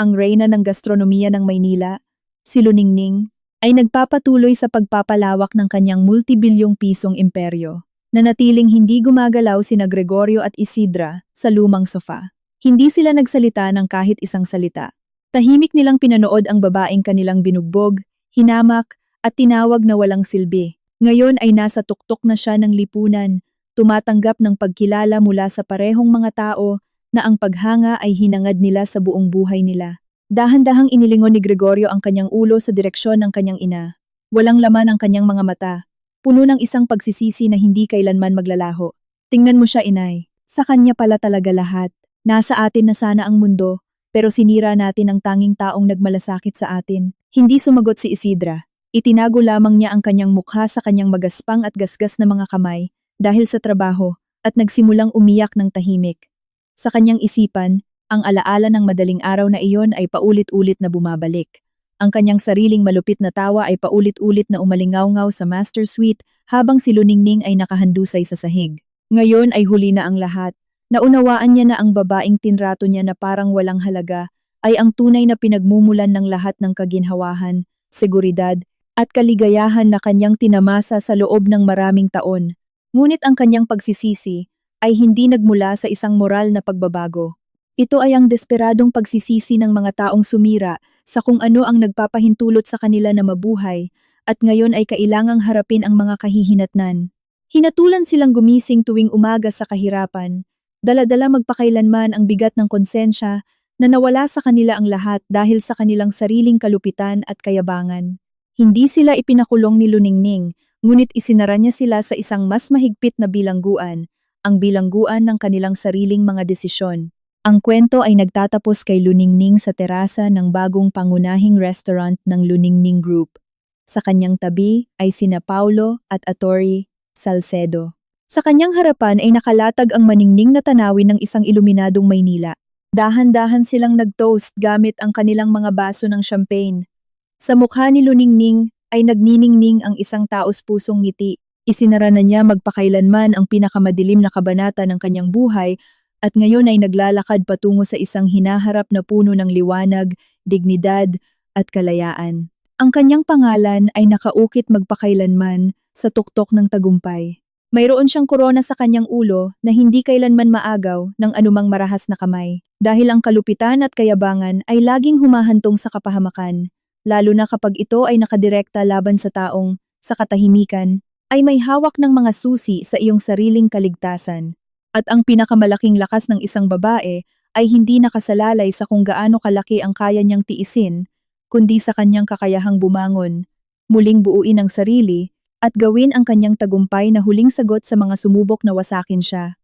Speaker 1: "Ang reyna ng gastronomiya ng Maynila, si Luningning, ay nagpapatuloy sa pagpapalawak ng kanyang multibilyong pisong imperyo." Nanatiling hindi gumagalaw sina Gregorio at Isidra sa lumang sofa. Hindi sila nagsalita ng kahit isang salita. Tahimik nilang pinanood ang babaeng kanilang binugbog, hinamak, at tinawag na walang silbi. Ngayon ay nasa tuktok na siya ng lipunan, tumatanggap ng pagkilala mula sa parehong mga tao na ang paghanga ay hinangad nila sa buong buhay nila. Dahan-dahang inilingon ni Gregorio ang kanyang ulo sa direksyon ng kanyang ina. Walang laman ang kanyang mga mata. Puno ng isang pagsisisi na hindi kailanman maglalaho. Tingnan mo siya, inay. Sa kanya pala talaga lahat. Nasa atin na sana ang mundo, pero sinira natin ang tanging taong nagmalasakit sa atin. Hindi sumagot si Isidra. Itinago lamang niya ang kanyang mukha sa kanyang magaspang at gasgas na mga kamay dahil sa trabaho at nagsimulang umiyak ng tahimik. Sa kanyang isipan, ang alaala ng madaling araw na iyon ay paulit-ulit na bumabalik. Ang kanyang sariling malupit na tawa ay paulit-ulit na umalingaw-ngaw sa master suite habang si Luningning ay nakahandusay sa sahig. Ngayon ay huli na ang lahat. Naunawaan niya na ang babaeng tinrato niya na parang walang halaga ay ang tunay na pinagmumulan ng lahat ng kaginhawahan, seguridad, at kaligayahan na kanyang tinamasa sa loob ng maraming taon. Ngunit ang kanyang pagsisisi ay hindi nagmula sa isang moral na pagbabago. Ito ay ang desperadong pagsisisi ng mga taong sumira sa kung ano ang nagpapahintulot sa kanila na mabuhay at ngayon ay kailangang harapin ang mga kahihinatnan. Hinatulan silang gumising tuwing umaga sa kahirapan, dala-dala magpakailanman ang bigat ng konsensya na nawala sa kanila ang lahat dahil sa kanilang sariling kalupitan at kayabangan. Hindi sila ipinakulong ni Luningning, ngunit isinara niya sila sa isang mas mahigpit na bilangguan, ang bilangguan ng kanilang sariling mga desisyon. Ang kwento ay nagtatapos kay Luningning sa terasa ng bagong pangunahing restaurant ng Luningning Group. Sa kanyang tabi ay sina Paulo at Atori Salcedo. Sa kanyang harapan ay nakalatag ang maningning na tanawin ng isang iluminadong Maynila. Dahan-dahan silang nag-toast gamit ang kanilang mga baso ng champagne. Sa mukha ni Luningning ay nagniningning ang isang taos-pusong ngiti. Isinara na niya magpakailanman ang pinakamadilim na kabanata ng kanyang buhay at ngayon ay naglalakad patungo sa isang hinaharap na puno ng liwanag, dignidad at kalayaan. Ang kanyang pangalan ay nakaukit magpakailanman sa tuktok ng tagumpay. Mayroon siyang korona sa kanyang ulo na hindi kailanman maagaw ng anumang marahas na kamay. Dahil ang kalupitan at kayabangan ay laging humahantong sa kapahamakan, lalo na kapag ito ay nakadirekta laban sa taong, sa katahimikan, ay may hawak ng mga susi sa iyong sariling kaligtasan. At ang pinakamalaking lakas ng isang babae ay hindi nakasalalay sa kung gaano kalaki ang kaya niyang tiisin, kundi sa kanyang kakayahang bumangon, muling buuin ang sarili, at gawin ang kanyang tagumpay na huling sagot sa mga sumubok na wasakin siya.